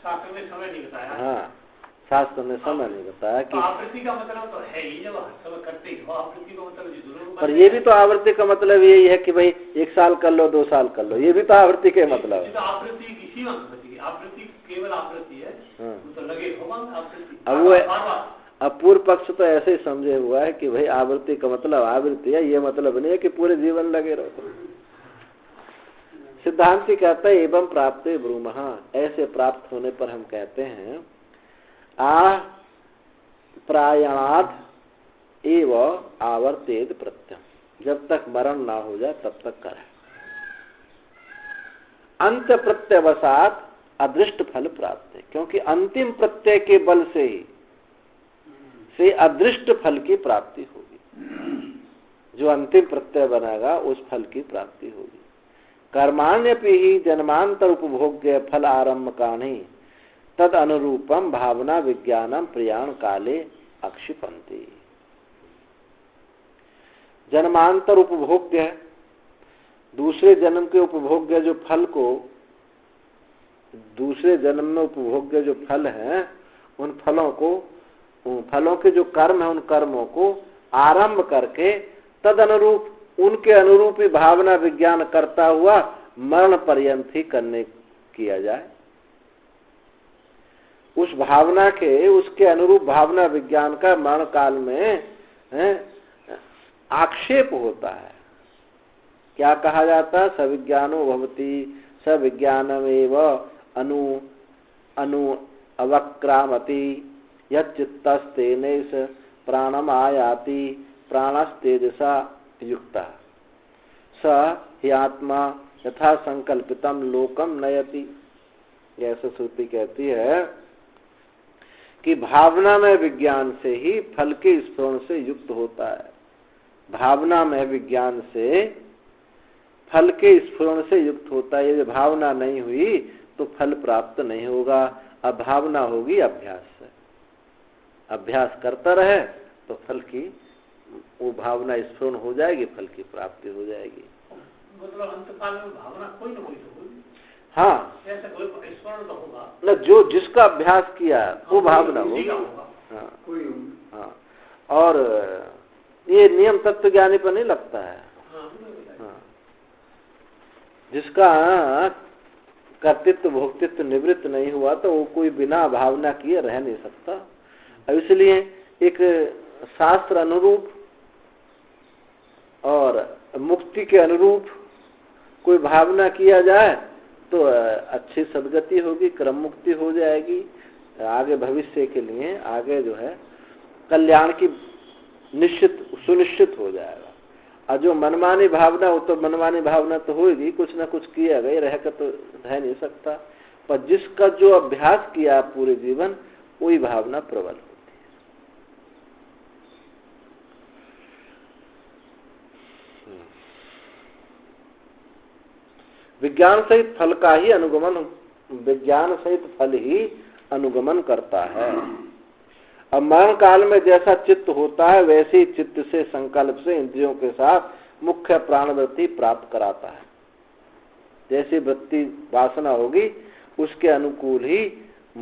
[SPEAKER 2] शास्त्र में समय नहीं बताया।
[SPEAKER 1] हाँ, शास्त्र ने समय नहीं बताया कि
[SPEAKER 2] आवृत्ति का मतलब तो है ही, जब सब करते ही आवृत्ति का मतलब
[SPEAKER 1] पर ये भी तो आवृत्ति का मतलब यही है कि भाई 1 साल कर लो 2 साल कर लो, ये भी तो आवृत्ति के मतलब है।
[SPEAKER 2] आवृत्ति इसी आवृत्ति केवल आवृत्ति है, तो लगे
[SPEAKER 1] अब वो अब पूर्व पक्ष तो ऐसे ही समझे हुआ है कि भाई आवृत्ति का मतलब आवृत्ति है, ये मतलब नहीं है कि पूरे जीवन लगे रहो। सिद्धांति कहता है एवं प्राप्ते ब्रूमः, ऐसे प्राप्त होने पर हम कहते हैं आ प्रायणात् एव आवर्तेद प्रत्यम, जब तक मरण ना हो जाए तब तक करे। अंत प्रत्यवसात अदृष्ट फल प्राप्त है, क्योंकि अंतिम प्रत्यय के बल से अदृष्ट फल की प्राप्ति होगी। जो अंतिम प्रत्यय बनेगा उस फल की प्राप्ति होगी। कर्माण्यपि ही जन्मांतर उपभोग्य फल आरंभ काणी तद अनुरूपम भावना विज्ञानम प्रयाण काले अक्षिपन्ति। जन्मांतर उपभोग्य है, दूसरे जन्म के उपभोग्य जो फल को, दूसरे जन्म में उपभोग्य जो फल है उन फलों को, उन फलों के जो कर्म है उन कर्मों को आरंभ करके तद अनुरूप, उनके अनुरूप ही भावना विज्ञान करता हुआ मरण पर्यंत ही करने किया जाए। उस भावना के, उसके अनुरूप भावना विज्ञान का मरण काल में आक्षेप होता है। क्या कहा जाता है? सविज्ञानो भवति सविज्ञानमेव अनु अनु अवक्रामति यच्चित्तस्तेनैष प्राणम आयाति प्राणस्तेजसा युक्ता स हि आत्मा यथा संकल्पितम लोकम नयति। ऐसा श्रुति कहती है कि भावना में विज्ञान से ही फल के स्फुरण से युक्त होता है। भावना में विज्ञान से फल के स्फुरण से युक्त होता है। यदि भावना नहीं हुई तो फल प्राप्त नहीं होगा। अब भावना होगी अभ्यास से, अभ्यास करता रहे तो फल की वो भावना स्फुरण हो जाएगी, फल की प्राप्ति हो जाएगी।
[SPEAKER 2] मतलब अंतकाल में भावना कोई ना कोई तो होगी।
[SPEAKER 1] हाँ,
[SPEAKER 2] ऐसा कोई स्मरण तो होगा
[SPEAKER 1] न, जो जिसका अभ्यास किया वो भावना होगी। हाँ, हाँ, और ये नियम तत्व ज्ञानी पर नहीं लगता है। हाँ, जिसका कर्तृत्व भोक्तृत्व निवृत्त नहीं हुआ तो वो कोई बिना भावना किए रह नहीं सकता। इसलिए एक शास्त्र अनुरूप और मुक्ति के अनुरूप कोई भावना किया जाए तो अच्छी सदगति होगी, क्रम मुक्ति हो जाएगी, आगे भविष्य के लिए आगे जो है कल्याण की निश्चित सुनिश्चित हो जाएगा। और जो मनमानी भावना, वो तो मनमानी भावना तो होगी, कुछ ना कुछ किया गया, रह कर तो रह नहीं सकता। पर जिसका जो अभ्यास किया पूरे जीवन वही भावना प्रबल होती है। विज्ञान सहित फल का ही अनुगमन, विज्ञान सहित फल ही अनुगमन करता है। अब मरण काल में जैसा चित्त होता है वैसे ही चित्त से, संकल्प से, इंद्रियों के साथ मुख्य प्राण वृत्ति प्राप्त कराता है। जैसी वृत्ति वासना होगी उसके अनुकूल ही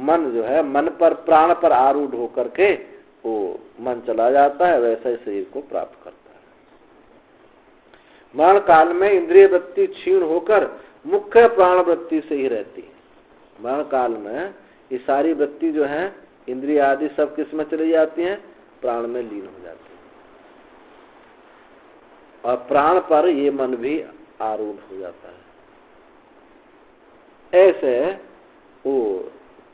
[SPEAKER 1] मन जो है, मन पर प्राण पर आरूढ़ होकर के वो मन चला जाता है, वैसा ही शरीर को प्राप्त करता है। मरण काल में इंद्रिय वृत्ति क्षीण होकर मुख्य प्राण वृत्ति से ही रहती है। मरण काल में ये सारी वृत्ति जो है, इंद्रिय आदि सब किस में चली जाती हैं? प्राण में लीन हो जाती है, और प्राण पर ये मन भी आरूढ़ हो जाता है। ऐसे वो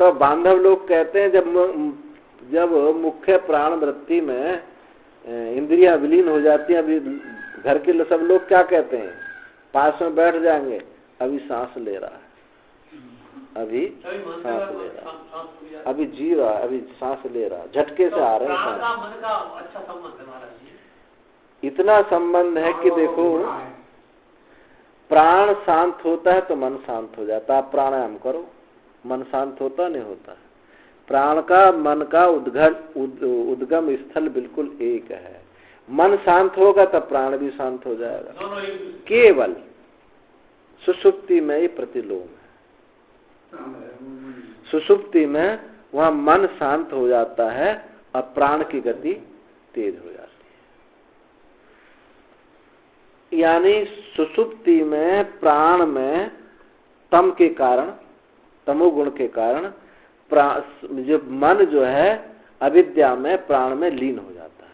[SPEAKER 1] तो बांधव लोग कहते हैं जब मुख्य प्राण वृत्ति में इंद्रियां विलीन हो जाती हैं, अभी घर के सब लोग क्या कहते हैं? पास में बैठ जाएंगे, अभी सांस ले रहा है, अभी सांस ले रहा है, अभी जी रहा है, अभी सांस ले रहा है, झटके से आ रहे हैं।
[SPEAKER 2] मन का अच्छा संबंध है महाराज जी।
[SPEAKER 1] इतना संबंध है कि देखो, प्राण शांत होता है तो मन शांत हो जाता है। आप प्राणायाम करो, मन शांत होता नहीं होता। प्राण का मन का उद्गम स्थल बिल्कुल एक है। मन शांत होगा तब प्राण भी शांत हो जाएगा। केवल सुषुप्ति में ही प्रतिलोम है। सुषुप्ति में वहां मन शांत हो जाता है और प्राण की गति तेज हो जाती है। यानी सुषुप्ति में प्राण में तम के कारण, तमोगुण के कारण जो मन जो है अविद्या में प्राण में लीन हो जाता है।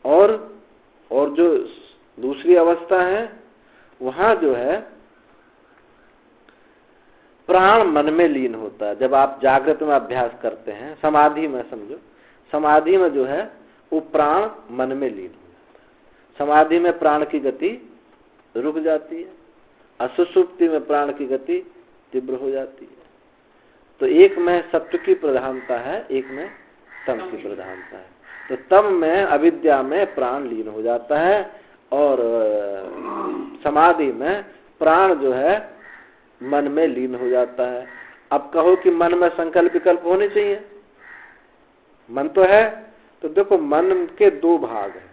[SPEAKER 1] और जो दूसरी अवस्था है वहां जो है प्राण मन में लीन होता है। जब आप जागृत में अभ्यास करते हैं, समाधि में समझो, समाधि में जो है वो प्राण मन में लीन हो जाता है। समाधि में प्राण की गति रुक जाती है, असुषुप्ति में प्राण की गति तीव्र हो जाती है। तो एक में सत्व की प्रधानता है, एक में तम की प्रधानता है। तो तम में अविद्या में प्राण लीन हो जाता है और समाधि में प्राण जो है मन में लीन हो जाता है। अब कहो कि मन में संकल्प विकल्प होने चाहिए, मन तो है। तो देखो मन के दो भाग हैं,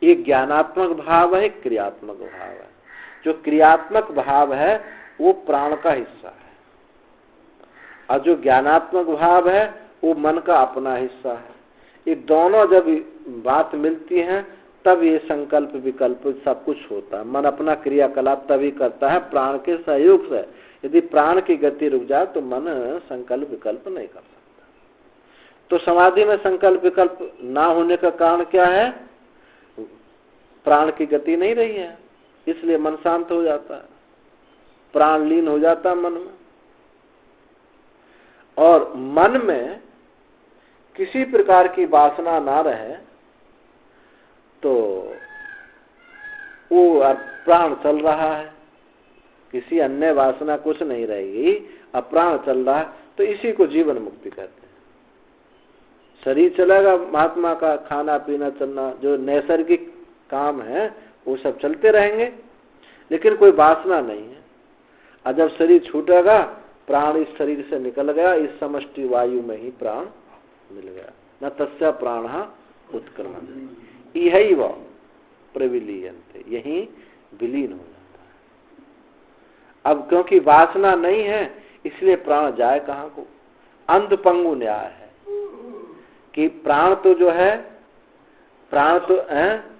[SPEAKER 1] एक ज्ञानात्मक भाव है, एक क्रियात्मक भाव है। जो क्रियात्मक भाव है वो प्राण का हिस्सा है और जो ज्ञानात्मक भाव है वो मन का अपना हिस्सा है। ये दोनों जब बात मिलती है तब ये संकल्प विकल्प सब कुछ होता है। मन अपना क्रियाकलाप तभी करता है प्राण के सहयोग से। यदि प्राण की गति रुक जाए तो मन संकल्प विकल्प नहीं कर सकता। तो समाधि में संकल्प विकल्प ना होने का कारण क्या है? प्राण की गति नहीं रही है, इसलिए मन शांत हो जाता है, प्राण लीन हो जाता है मन में। और मन में किसी प्रकार की वासना ना रहे तो वो प्राण चल रहा है, किसी अन्य वासना कुछ नहीं रहेगी, अब प्राण चल रहा है, तो इसी को जीवन मुक्ति कहते हैं। शरीर चलेगा, महात्मा का खाना पीना चलना जो नैसर्गिक काम है वो सब चलते रहेंगे, लेकिन कोई वासना नहीं है। और जब शरीर छूटेगा, प्राण इस शरीर से निकल गया, इस समष्टि वायु में ही प्राण मिल गया। न तस्य प्राण उत्क्रमण यही वह प्रविलीयन्ते, यही विलीन हो जाता है। अब क्योंकि वासना नहीं है इसलिए प्राण जाए कहां को? अंध पंगु न्याय है कि प्राण तो जो है, प्राण तो है,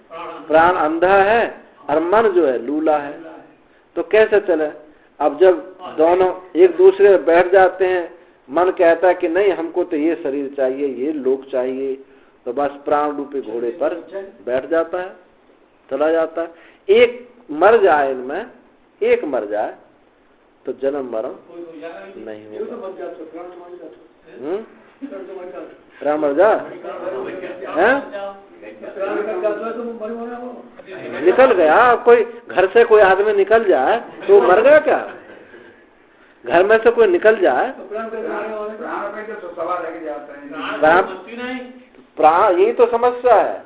[SPEAKER 1] प्राण अंधा है और मन जो है लूला है, तो कैसे चले? अब जब दोनों एक दूसरे में बैठ जाते हैं, मन कहता है कि नहीं हमको तो ये शरीर चाहिए, ये लोक चाहिए, तो बस प्राण रूपी घोड़े पर बैठ जाता है, चला जाता है। एक मर जाए इनमें, एक मर जाए तो जन्म मरण नहीं होगा। प्राण मर जा निकल गया, कोई घर से कोई आदमी निकल जाए तो मर गया क्या? घर में से कोई निकल जाए प्राण, यही तो समस्या है।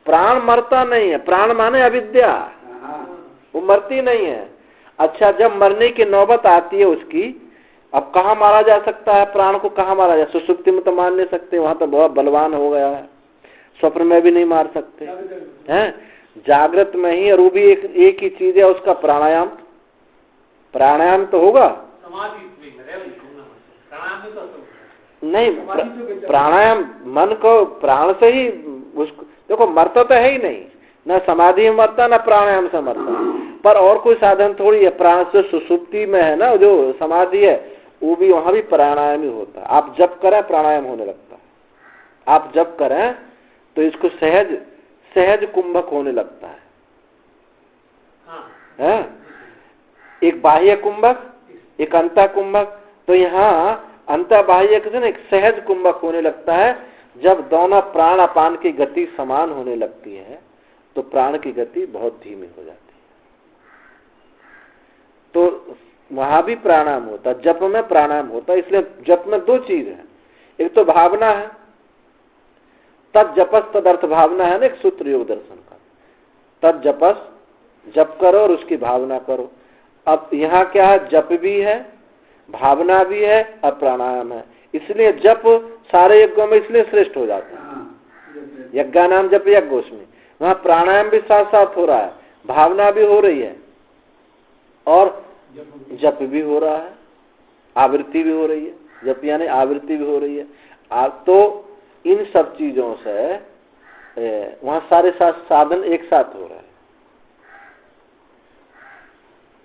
[SPEAKER 1] प्राण मरता नहीं है, प्राण माने अविद्या, वो मरती नहीं है। अच्छा, जब मरने की नौबत आती है उसकी, अब कहाँ मारा जा सकता है प्राण को? कहाँ मारा जाए? सुसुप्ति में तो मार नहीं सकते, वहां तो बहुत बलवान हो गया है, स्वप्न में भी नहीं मार सकते हैं, जागृत में ही। और वो भी एक ही चीज है उसका, प्राणायाम। प्राणायाम तो होगा नहीं, प्राणायाम मन को प्राण से ही उसको, देखो मरता तो है ही नहीं, न समाधि में मरता न प्राणायाम से मरता, पर और कोई साधन थोड़ी है। प्राण से सुसुप्ति में है ना जो समाधि है, वो भी वहां भी प्राणायाम ही होता है। आप जप करें प्राणायाम होने लगता है, आप जप करें तो इसको सहज सहज कुंभक होने लगता है। एक बाह्य कुंभक, एक अंतः कुंभक। तो यहाँ अंतः बाह्य से एक सहज कुंभक होने लगता है। जब दोनों प्राण अपान की गति समान होने लगती है तो प्राण की गति बहुत धीमी हो जाती है। तो वहां भी प्राणायाम होता, जप में प्राणायाम होता। इसलिए जप में दो चीज है, एक तो भावना है, तद जपस तदर्थ भावना है ना, एक सूत्र योग दर्शन का, तद जपस, जप करो और उसकी भावना करो। अब यहाँ क्या है? जप भी है, भावना भी है और प्राणायाम है। इसलिए जप सारे यज्ञों में इसलिए श्रेष्ठ हो जाता है। यज्ञा नाम जप यज्ञोस्मि, वहां प्राणायाम भी साथ साथ हो रहा है, भावना भी हो रही है और जप भी हो रहा है, आवृत्ति भी हो रही है। जप यानी आवृत्ति भी हो रही है। तो इन सब चीजों से वहां सारे साधन एक साथ हो रहे हैं।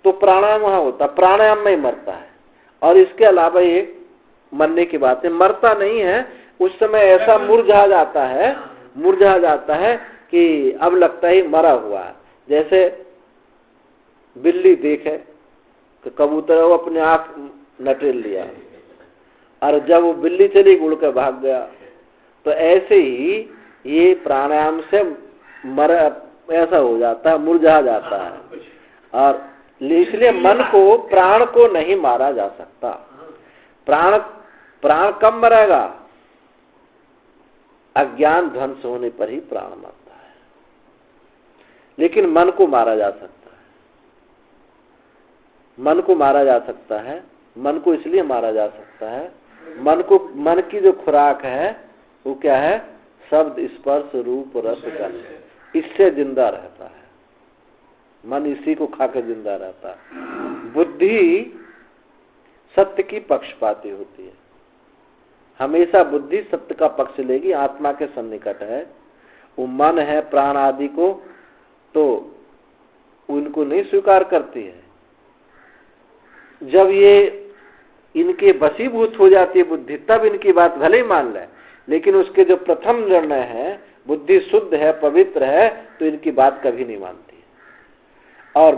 [SPEAKER 1] तो प्राणायाम वहां होता, प्राणायाम में ही मरता है। और इसके अलावा एक मरने की बात है, मरता नहीं है। उस समय ऐसा मुरझा जाता है कि अब लगता है मरा हुआ है। जैसे बिल्ली देखे कि कबूतर वो अपने आंख नटेल लिया और जब वो बिल्ली चली उड़ के भाग गया। तो ऐसे ही ये प्राणायाम से ऐसा हो जाता है, मुरझा जाता है। और इसलिए मन को, प्राण को नहीं मारा जा सकता। प्राण कब मरेगा? अज्ञान ध्वंस होने पर ही प्राण मरता है। लेकिन मन को मारा जा सकता है। मन को मारा जा सकता है। मन को इसलिए मारा जा सकता है, मन की जो खुराक है वो क्या है? शब्द, स्पर्श, रूप, रस, गंध। इससे जिंदा रहता है मन, इसी को खाकर जिंदा रहता है। बुद्धि सत्य की पक्षपाती होती है। हमेशा बुद्धि सत्य का पक्ष लेगी, आत्मा के सन्निकट है। वो मन है प्राण आदि को तो उनको नहीं स्वीकार करती है। जब ये इनके वशीभूत हो जाती है बुद्धि, तब इनकी बात भले ही मान ले, लेकिन उसके जो प्रथम निर्णय है, बुद्धि शुद्ध है, पवित्र है, तो इनकी बात कभी नहीं मानती है। और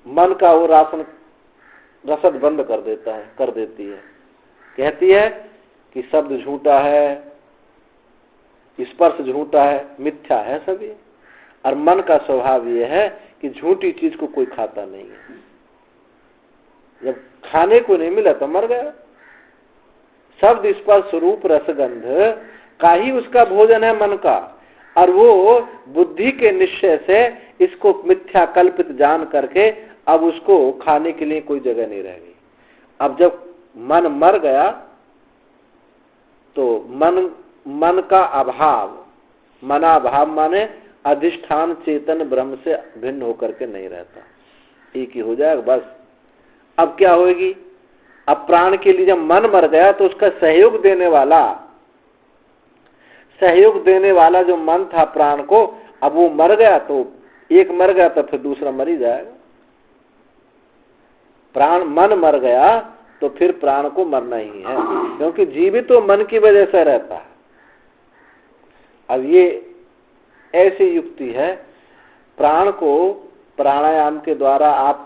[SPEAKER 1] मन का वो रसद बंद कर देती है। कहती है कि शब्द झूठा है, स्पर्श झूठा है, मिथ्या है सभी। और मन का स्वभाव ये है कि झूठी चीज को कोई खाता नहीं है। जब खाने को नहीं मिला तो मर गया। शब्द, स्पर्श, रूप, रसगंध का ही उसका भोजन है मन का। और वो बुद्धि के निश्चय से इसको मिथ्या कल्पित जान करके अब उसको खाने के लिए कोई जगह नहीं रह गई। अब जब मन मर गया तो मन का अभाव, मनाभाव माने अधिष्ठान चेतन ब्रह्म से भिन्न होकर के नहीं रहता, एक ही हो जाएगा बस। अब क्या होगी? अब प्राण के लिए जब मन मर गया तो उसका सहयोग देने वाला जो मन था प्राण को, अब वो मर गया तो एक मर गया तो फिर दूसरा मर ही जाएगा। मन मर गया तो फिर प्राण को मरना ही है, क्योंकि जीवित तो मन की वजह से रहता है। अब ये ऐसी युक्ति है, प्राण को प्राणायाम के द्वारा आप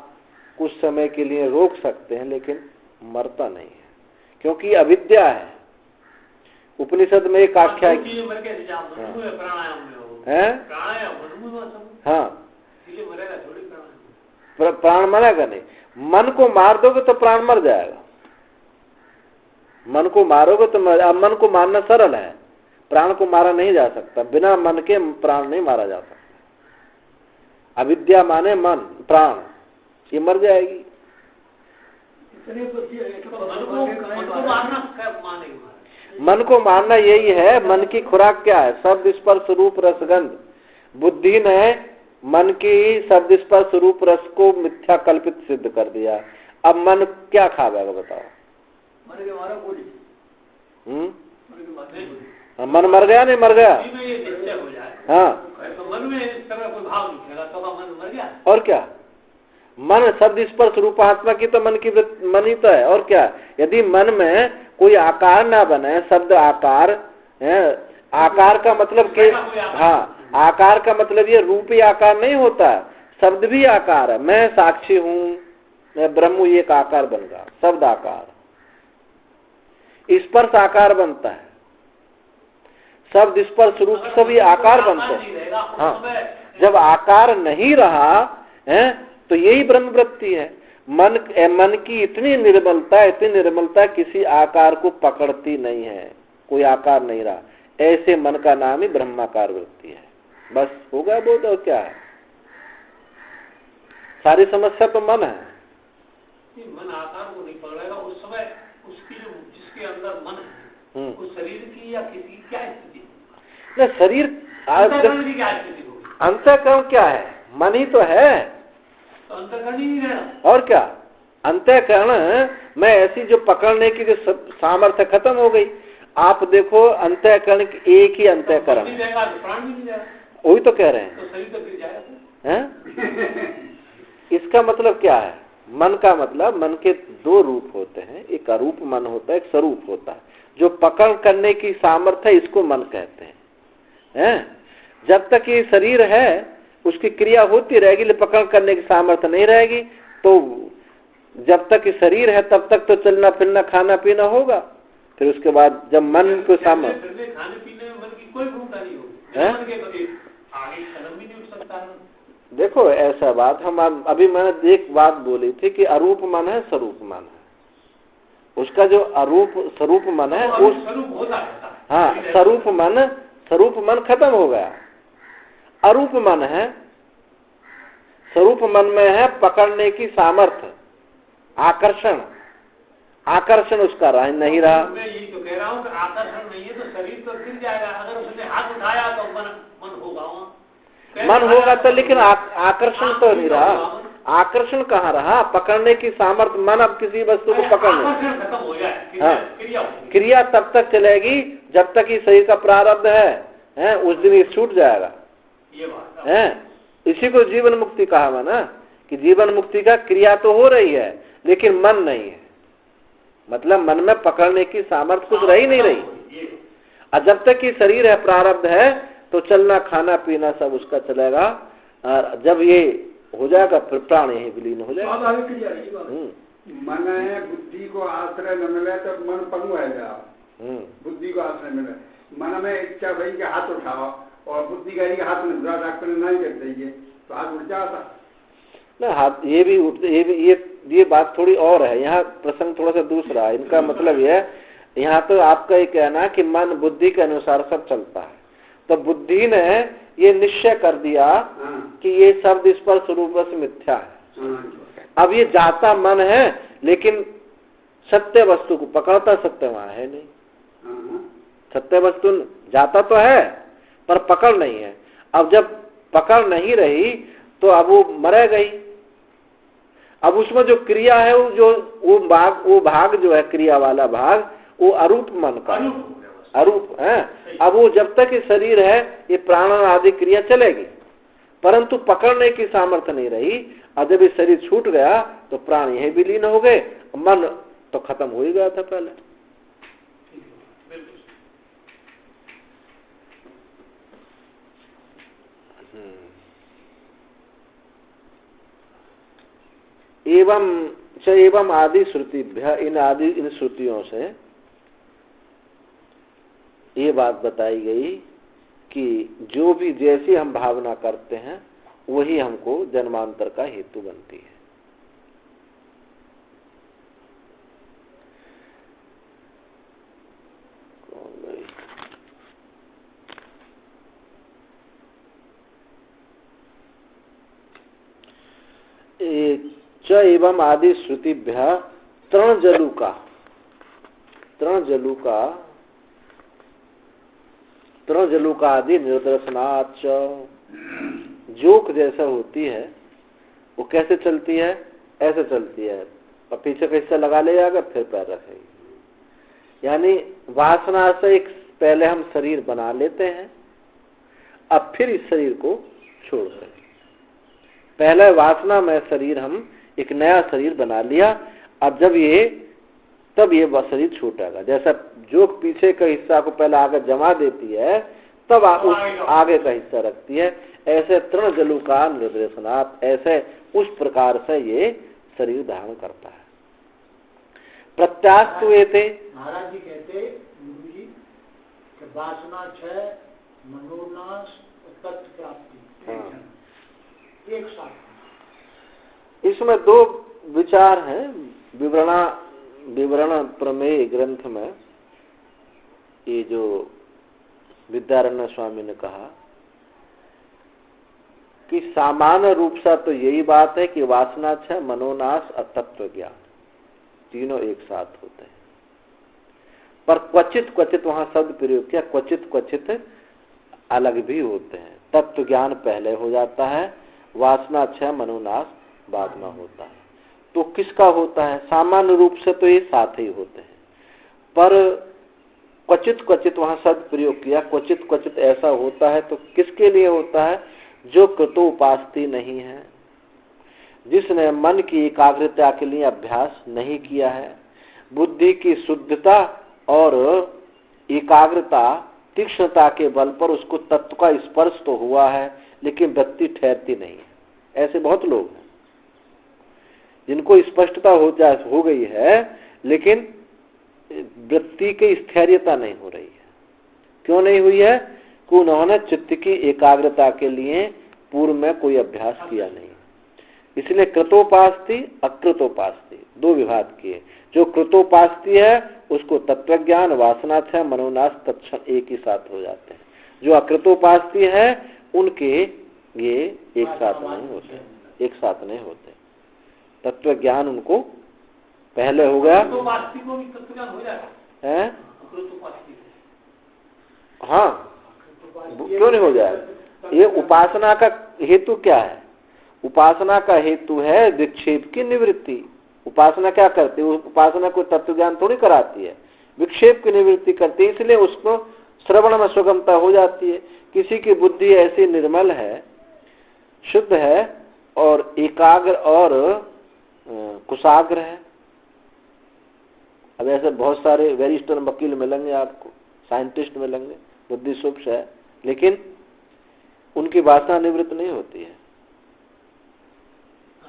[SPEAKER 1] कुछ समय के लिए रोक सकते हैं, लेकिन मरता नहीं है, क्योंकि अविद्या है। उपनिषद में एक आख्या है, हाँ, प्राण मरेगा नहीं। मन को मार दोगे तो प्राण मर जाएगा। मन को मारोगे तो मन को मारना सरल है, प्राण को मारा नहीं जा सकता। बिना मन के प्राण नहीं मारा जा सकता। अविद्या माने मन, प्राण, ये मर जाएगी। मन को मारना यही है। मन की खुराक क्या है? शब्द, स्पर्श, रूप, रसगंध। बुद्धि ने मन की शब्द, स्पर्श, रूप, रस को मिथ्या कल्पित सिद्ध कर दिया। अब मन क्या खावेगा बताओ? मन मर गया नहीं मर गया? हाँ, मन में कोई भाव नहीं खेला तो मन मर गया। और क्या? मन शब्द, स्पर्श, रूप, आत्मा की तो मन ही तो है। और क्या? यदि मन में कोई आकार ना बने, शब्द आकार है, आकार का मतलब के, हाँ, आकार का मतलब ये रूपी आकार नहीं होता, शब्द भी आकार है। मैं साक्षी हूं, मैं ब्रह्म हूं, एक आकार बन गया, शब्द आकार। स्पर्श आकार बनता है, शब्द, स्पर्श, रूप सभी आकार बनते हैं। हाँ, जब आकार नहीं रहा है तो यही ब्रह्म वृत्ति है। मन की इतनी निर्मलता किसी आकार को पकड़ती नहीं है, कोई आकार नहीं रहा। ऐसे मन का नाम ही ब्रह्माकार वृत्ति है। बस हो गया बोध। और क्या है? सारी समस्या तो मन है। मन आकार को नहीं पकड़ेगा उस समय। उसकी जो जिसके अंदर मन है, वो शरीर की या किसी क्या स्थिति? नहीं, शरीर अंतःकरण की क्या स्थिति होगी? अंतःकरण क्या है? मन ही तो है। तो अंतःकरण ही नहीं रहना। और क्या? अंतःकरण में ऐसी जो पकड़ने की जो सामर्थ्य खत्म हो गई। आप देखो, अंतःकरण एक ही अंतःकरण है। वही तो कह रहे हैं। तो शरीर तो गिर जाएगा। इसका मतलब क्या है? मन का मतलब मन के दो रूप होते हैं, एक अरूप मन होता है, एक स्वरूप होता है। जो पकड़ करने की सामर्थ्य है इसको मन कहते हैं। जब तक ये शरीर है उसकी क्रिया होती रहेगी, लेकिन पकड़ करने की सामर्थ्य नहीं रहेगी। तो जब तक ये शरीर है तब तक तो चलना फिरना खाना पीना होगा, फिर उसके बाद जब मन को सामर्थ्य,
[SPEAKER 2] खाने पीने में मन की कोई भूमिका नहीं होगी, आगे कदम भी नहीं उठ सकता है।
[SPEAKER 1] देखो ऐसा बात, हम अभी मैंने एक बात बोली थी कि अरूप मन है स्वरूप मन है। उसका जो अरूप स्वरूप मन है उस
[SPEAKER 2] स्वरूप होता है।
[SPEAKER 1] हाँ, स्वरूप मन खत्म हो गया। अरूप मन है, स्वरूप मन में है पकड़ने की सामर्थ्य, आकर्षण उसका नहीं रहा।
[SPEAKER 2] मैं यही तो कह रहा हूँ कि आकर्षण नहीं है तो शरीर तो गिर जाएगा। अगर उसने हाथ उठाया तो मन होगा,
[SPEAKER 1] मन होगा तो, लेकिन आकर्षण तो नहीं रहा। आकर्षण कहाँ रहा? पकड़ने की सामर्थ्य। मन अब किसी वस्तु को पकड़ने,
[SPEAKER 2] खत्म हो जाए,
[SPEAKER 1] क्रिया तब तक चलेगी जब तक ये शरीर का प्रारब्ध है, उस दिन ये छूट जाएगा।
[SPEAKER 2] ये बात
[SPEAKER 1] है, इसी को जीवन मुक्ति कहा हुआ ना, कि जीवन मुक्ति का क्रिया तो हो रही है लेकिन मन नहीं है। मतलब मन में पकड़ने की सामर्थ्य कुछ रही नहीं रही। और जब तक ये शरीर है, प्रारब्ध है, तो चलना खाना पीना सब उसका चलेगा। और जब ये हो जाएगा फिर प्राण यही विलीन हो जाएगा।
[SPEAKER 2] मन है, बुद्धि को आश्रय न मिले तो मन पंगु है जाओ। बुद्धि को आश्रय मिले, मन में इच्छा भाई के हाथ उठाओ और बुद्धि का ही हाथ में डॉक्टर ने नहीं कर देंगे तो हाथ उठ जाता
[SPEAKER 1] ना। हाथ ये भी उठते, ये बात थोड़ी और है। यहाँ प्रसंग थोड़ा सा दूसरा है। इनका मतलब ये है, यहाँ तो आपका ये कहना है कि मन बुद्धि के अनुसार सब चलता है। तो बुद्धि ने ये निश्चय कर दिया कि ये शब्द स्पर्श रूप से मिथ्या है। अब ये जाता मन है लेकिन सत्य वस्तु को पकड़ता सत्य वहां है नहीं। सत्य वस्तु जाता तो है पर पकड़ नहीं है। अब जब पकड़ नहीं रही तो अब वो मर गई। अब उसमें जो क्रिया है वो भाग जो है, क्रिया वाला भाग, वो अरूप मन का अरूप है। अब वो जब तक ये शरीर है ये प्राण आदि क्रिया चलेगी, परंतु पकड़ने की सामर्थ्य नहीं रही। और जब ये शरीर छूट गया तो प्राण यही विलीन हो गए, मन तो खत्म हो ही गया था पहले। एवं आदि श्रुतिभ्य, इन श्रुतियों से ये बात बताई गई कि जो भी जैसी हम भावना करते हैं वही हमको जन्मांतर का हेतु बनती है। एवं आदि श्रुतिभ्य तृण जलू का आदि निर्दर्शनाच। जोक जैसा होती है वो कैसे चलती है? ऐसे चलती है, और पीछे का हिस्सा लगा ले जाएगा फिर पैर रखेगी। यानी वासना से एक पहले हम शरीर बना लेते हैं, अब फिर इस शरीर को छोड़ते हैं। पहले वासना में शरीर हम एक नया शरीर बना लिया, अब तब ये शरीर छूटेगा। जैसा जोक पीछे का हिस्सा को पहले आगे जमा देती है तब आगे का हिस्सा रखती है, ऐसे तृण जलू का निर्देशनात्, ऐसे उस प्रकार से ये शरीर धारण करता है। प्रत्यास्त्वेते
[SPEAKER 2] महाराज जी कहते गुरु जी कि वासना क्षय, मनोनाश, तत्व प्राप्ति एक साथ।
[SPEAKER 1] इसमें दो विचार हैं विवरण प्रमेय ग्रंथ में। ये जो विद्यारण्य स्वामी ने कहा कि सामान्य रूप से तो यही बात है कि वासना क्षय, मनोनाश और तत्व ज्ञान तीनों एक साथ होते हैं, पर क्वचित वहां शब्द प्रयोग किया, क्वचित अलग भी होते हैं। तत्व ज्ञान पहले हो जाता है, वासना क्षय मनोनाश बाद में होता है। तो किसका होता है? सामान्य रूप से तो ये साथ ही होते हैं, पर क्वचित वहां शब्द प्रयोग किया, क्वचित ऐसा होता है। तो किसके लिए होता है? जो कृतोपास्ती नहीं है, जिसने मन की एकाग्रता के लिए अभ्यास नहीं किया है। बुद्धि की शुद्धता और एकाग्रता तीक्ष्णता के बल पर उसको तत्व का स्पर्श तो हुआ है, लेकिन वृत्ति ठहरती नहीं है। ऐसे बहुत लोग हैं जिनको स्पष्टता हो गई है, लेकिन वृत्ति की स्थैर्यता नहीं हो रही है। क्यों नहीं हुई है? कि उन्होंने चित्त की एकाग्रता के लिए पूर्व में कोई अभ्यास किया नहीं। इसलिए कृतोपास्ति अकृतोपास्ति दो विभाग किए। जो कृतोपास्ति है उसको तत्वज्ञान, वासनाक्षय, मनोनाश तत्क्षण एक ही साथ हो जाते हैं। जो अकृतोपास्ति है उनके ये एक साथ नहीं होते। तत्व ज्ञान उनको पहले हो गया है। हाँ, क्यों नहीं हो जाए? ये उपासना का हेतु क्या है? उपासना का हेतु है विक्षेप की निवृत्ति। उपासना क्या करती है? उपासना को तत्व ज्ञान थोड़ी कराती है, विक्षेप की निवृत्ति करती है। इसलिए उसको श्रवण में सुगमता हो जाती है। किसी की बुद्धि ऐसी निर्मल है, शुद्ध है और एकाग्र और कुशाग्र है। अब ऐसे बहुत सारे वरिष्ठ वकील मिलेंगे आपको, साइंटिस्ट मिलेंगे, बुद्धि सूक्ष्म है, लेकिन उनकी वासना निवृत्त नहीं होती है,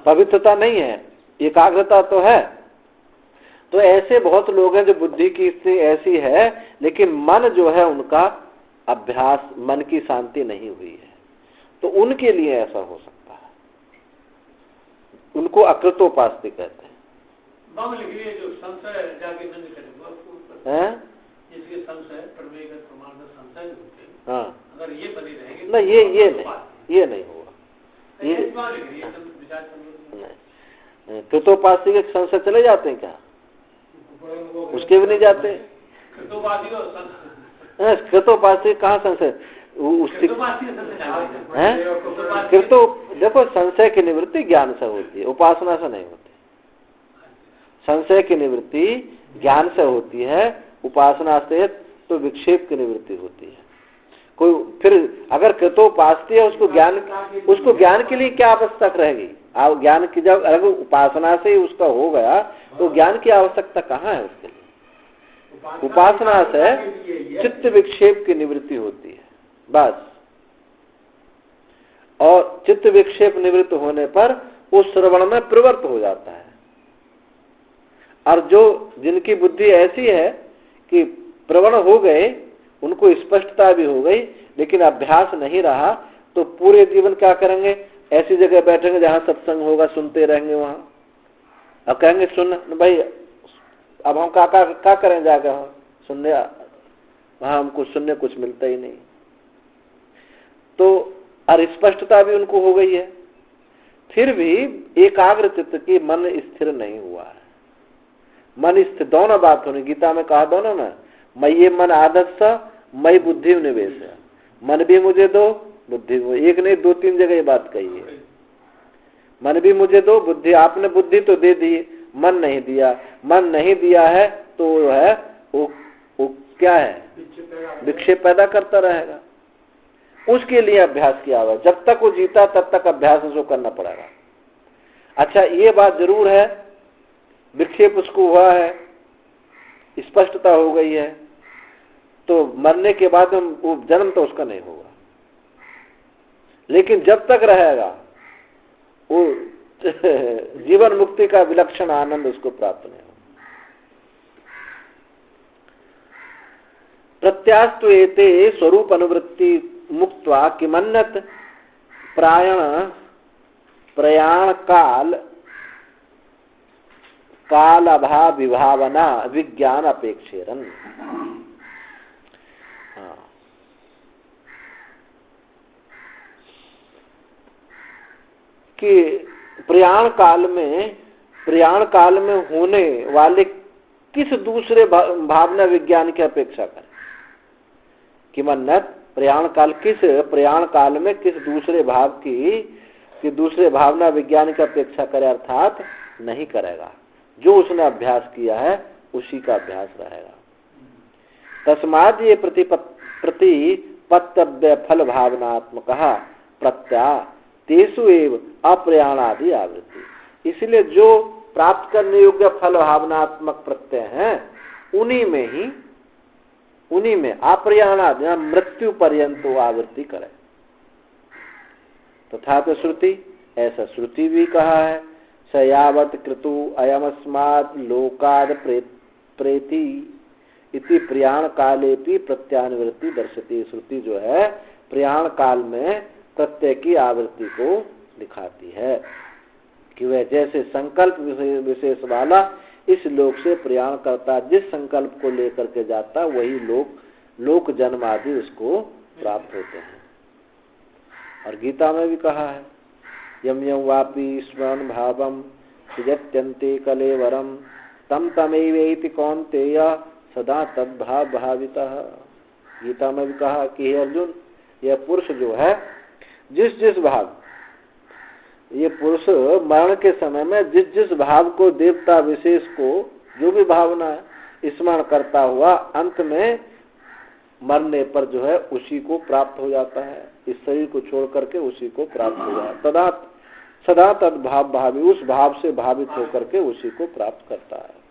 [SPEAKER 1] पवित्रता नहीं है, एकाग्रता तो है। तो ऐसे बहुत लोग हैं जो बुद्धि की स्थिति ऐसी है, लेकिन मन जो है उनका अभ्यास, मन की शांति नहीं हुई है। तो उनके लिए ऐसा हो सकता है, उनको अकृतोपास्ति कहते हैं। जो संशय जाके हाँ, अगर ये बनी रहेगी ना, ये नहीं होगा। कृतोपास्ति के संशय चले जाते हैं क्या? उसके भी नहीं जाते। कृतोपास्ति कहाँ संशय? कृतो देखो, संशय की निवृत्ति ज्ञान से होती है, उपासना से नहीं होती। संशय की निवृत्ति ज्ञान से होती है, उपासना से तो विक्षेप की निवृत्ति होती है। कोई फिर अगर कृतोपास्ति है, उसको ज्ञान के लिए क्या आवश्यक रहेगी? आप ज्ञान की जब अगर उपासना से ही उसका हो गया तो ज्ञान की आवश्यकता कहाँ है उसके लिए? उपासना से चित्त विक्षेप की निवृत्ति होती है बस। और चित्त विक्षेप निवृत्त होने पर उस श्रवण में प्रवृत्त हो जाता है। और जो जिनकी बुद्धि ऐसी है कि प्रवण हो गए, उनको स्पष्टता भी हो गई, लेकिन अभ्यास नहीं रहा, तो पूरे जीवन क्या करेंगे? ऐसी जगह बैठेंगे जहां सत्संग होगा, सुनते रहेंगे वहां। अब कहेंगे सुन भाई, अब हम क्या करें जाकर सुनने, वहां हमको सुनने कुछ मिलता ही नहीं। तो और स्पष्टता भी उनको हो गई है, फिर भी एकाग्र चित्त की मन स्थिर नहीं हुआ है। मन स्थिर, दोनों बात होनी, गीता में कहा दोनों ना, मय्ये मन आदत सा मई बुद्धि निवेश है। मन भी मुझे दो, बुद्धि वो, एक नहीं दो तीन जगह ये बात कही है। मन भी मुझे दो, बुद्धि, आपने बुद्धि तो दे दी, मन नहीं दिया। मन नहीं दिया है तो वो क्या है? विक्षेप पैदा करता रहेगा। उसके लिए अभ्यास किया हुआ, जब तक वो जीता तब तक अभ्यास उसको करना पड़ेगा। अच्छा, ये बात जरूर है, विक्षेप उसको हुआ है, स्पष्टता हो गई है, तो मरने के बाद वो जन्म तो उसका नहीं होगा, लेकिन जब तक रहेगा वो जीवन मुक्ति का विलक्षण आनंद उसको प्राप्त नहीं होगा। प्रत्यास्तु एते स्वरूप अनुवृत्ति मुक्त्वा किमन्नत प्रयाण काल अभाव विभावना विज्ञान अपेक्षेरन। कि प्रयाण काल में होने वाले किस दूसरे भावना विज्ञान की अपेक्षा करें? कि मन्नत प्रयाण काल में किस दूसरे भाव की दूसरे भावना विज्ञान की अपेक्षा करे, अर्थात नहीं करेगा। जो उसने अभ्यास किया है उसी का अभ्यास रहेगा। तस्माद ये प्रतिपत्तव्य फल भावनात्मक प्रत्या तेसु एव अप्रयाणादि आवृत्ति। इसलिए जो प्राप्त करने योग्य फल भावनात्मक प्रत्यय हैं उन्हीं में अप्रयाणादि मृत्यु पर्यंत आवृत्ति करे। तथा तो श्रुति, ऐसा श्रुति भी कहा है, सयावत कृतु अयमस्मात् लोकाद प्रेति इति प्रयाण काले भी प्रत्यानुवृत्ति दर्शती। श्रुति जो है प्रयाण काल में प्रत्यय की आवृत्ति को दिखाती है कि वह जैसे संकल्प विशेष वाला इस लोक से प्रयाण करता, जिस संकल्प को लेकर के जाता वही लोक जन्म आदि उसको प्राप्त होते हैं। और गीता में भी कहा है, यम यम वापि स्मरण भावम सृजत्यन्ते कलेवरम तम तमेवेति कौन्तेय सदा तद्भाव भावितः। गीता में भी कहा कि हे अर्जुन, यह पुरुष जो है जिस भाव, ये पुरुष मरण के समय में जिस भाव को, देवता विशेष को जो भी भावना है स्मरण करता हुआ अंत में मरने पर जो है उसी को प्राप्त हो जाता है। इस शरीर को छोड़ करके उसी को प्राप्त हो जाता है। सदा तद्भाव भावी, उस भाव से भावित होकर के उसी को प्राप्त करता है।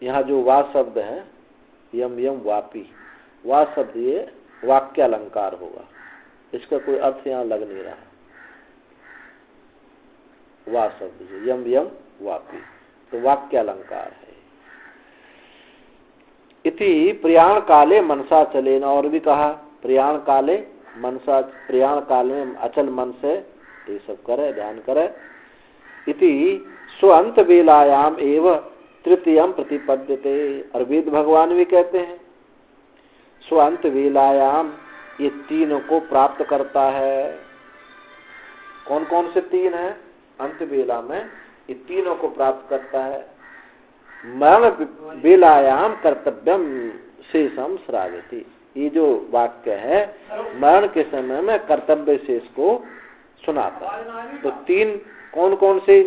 [SPEAKER 1] यहाँ जो वा शब्द है, यम यम वापी, वा शब्द ये वाक्य अलंकार होगा, इसका कोई अर्थ यहाँ लग नहीं रहा। वा शब्द जो यम यम वापी तो वाक्य अलंकार है। इति प्रयाण काले मनसा चले, और भी कहा प्रयाण काले मनसा, प्रयाण काल में अचल मन से ये सब करे, ध्यान करे। इति स्वअंत बेलायाम एव तृतीयम प्रतिपद्यते, और वेद भगवान भी कहते हैं स्वअंत वेलायाम, ये तीनों को प्राप्त करता है। कौन कौन से तीन है? अंत बेला में ये तीनों को प्राप्त करता है। मरण बेलायाम कर्तव्यम शेषम श्रावति, ये जो वाक्य है मरण के समय में कर्तव्य शेष को सुनाता है। तो तीन कौन कौन से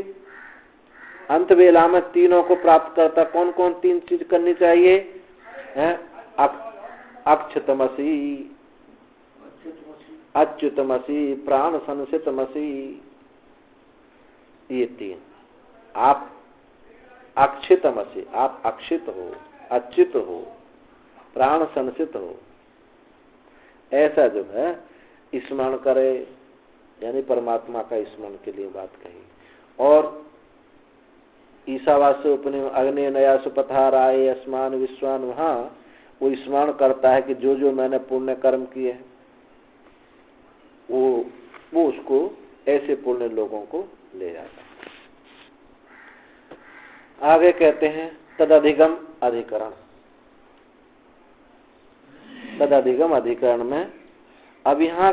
[SPEAKER 1] अंत बेला में तीनों को प्राप्त करता, कौन कौन तीन चीज करनी चाहिए? अक्षतमसी, अच्युतमसी, प्राण संसितमसी, ये तीन। आप अक्षितमसी, आप अक्षित हो, अच्युत हो, प्राण संसित हो, ऐसा जो है स्मरण करे, यानी परमात्मा का स्मरण के लिए बात कही। और ईशावास्य उपनिषद अग्नि नया सुपथा राय अस्मान विश्वान, वहां वो स्मरण करता है कि जो जो मैंने पुण्य कर्म किए हैं वो उसको ऐसे पुण्य लोगों को ले जाता है। आगे कहते हैं तदधिगम अधिकरण। तदधिगम अधिकरण में अब यहाँ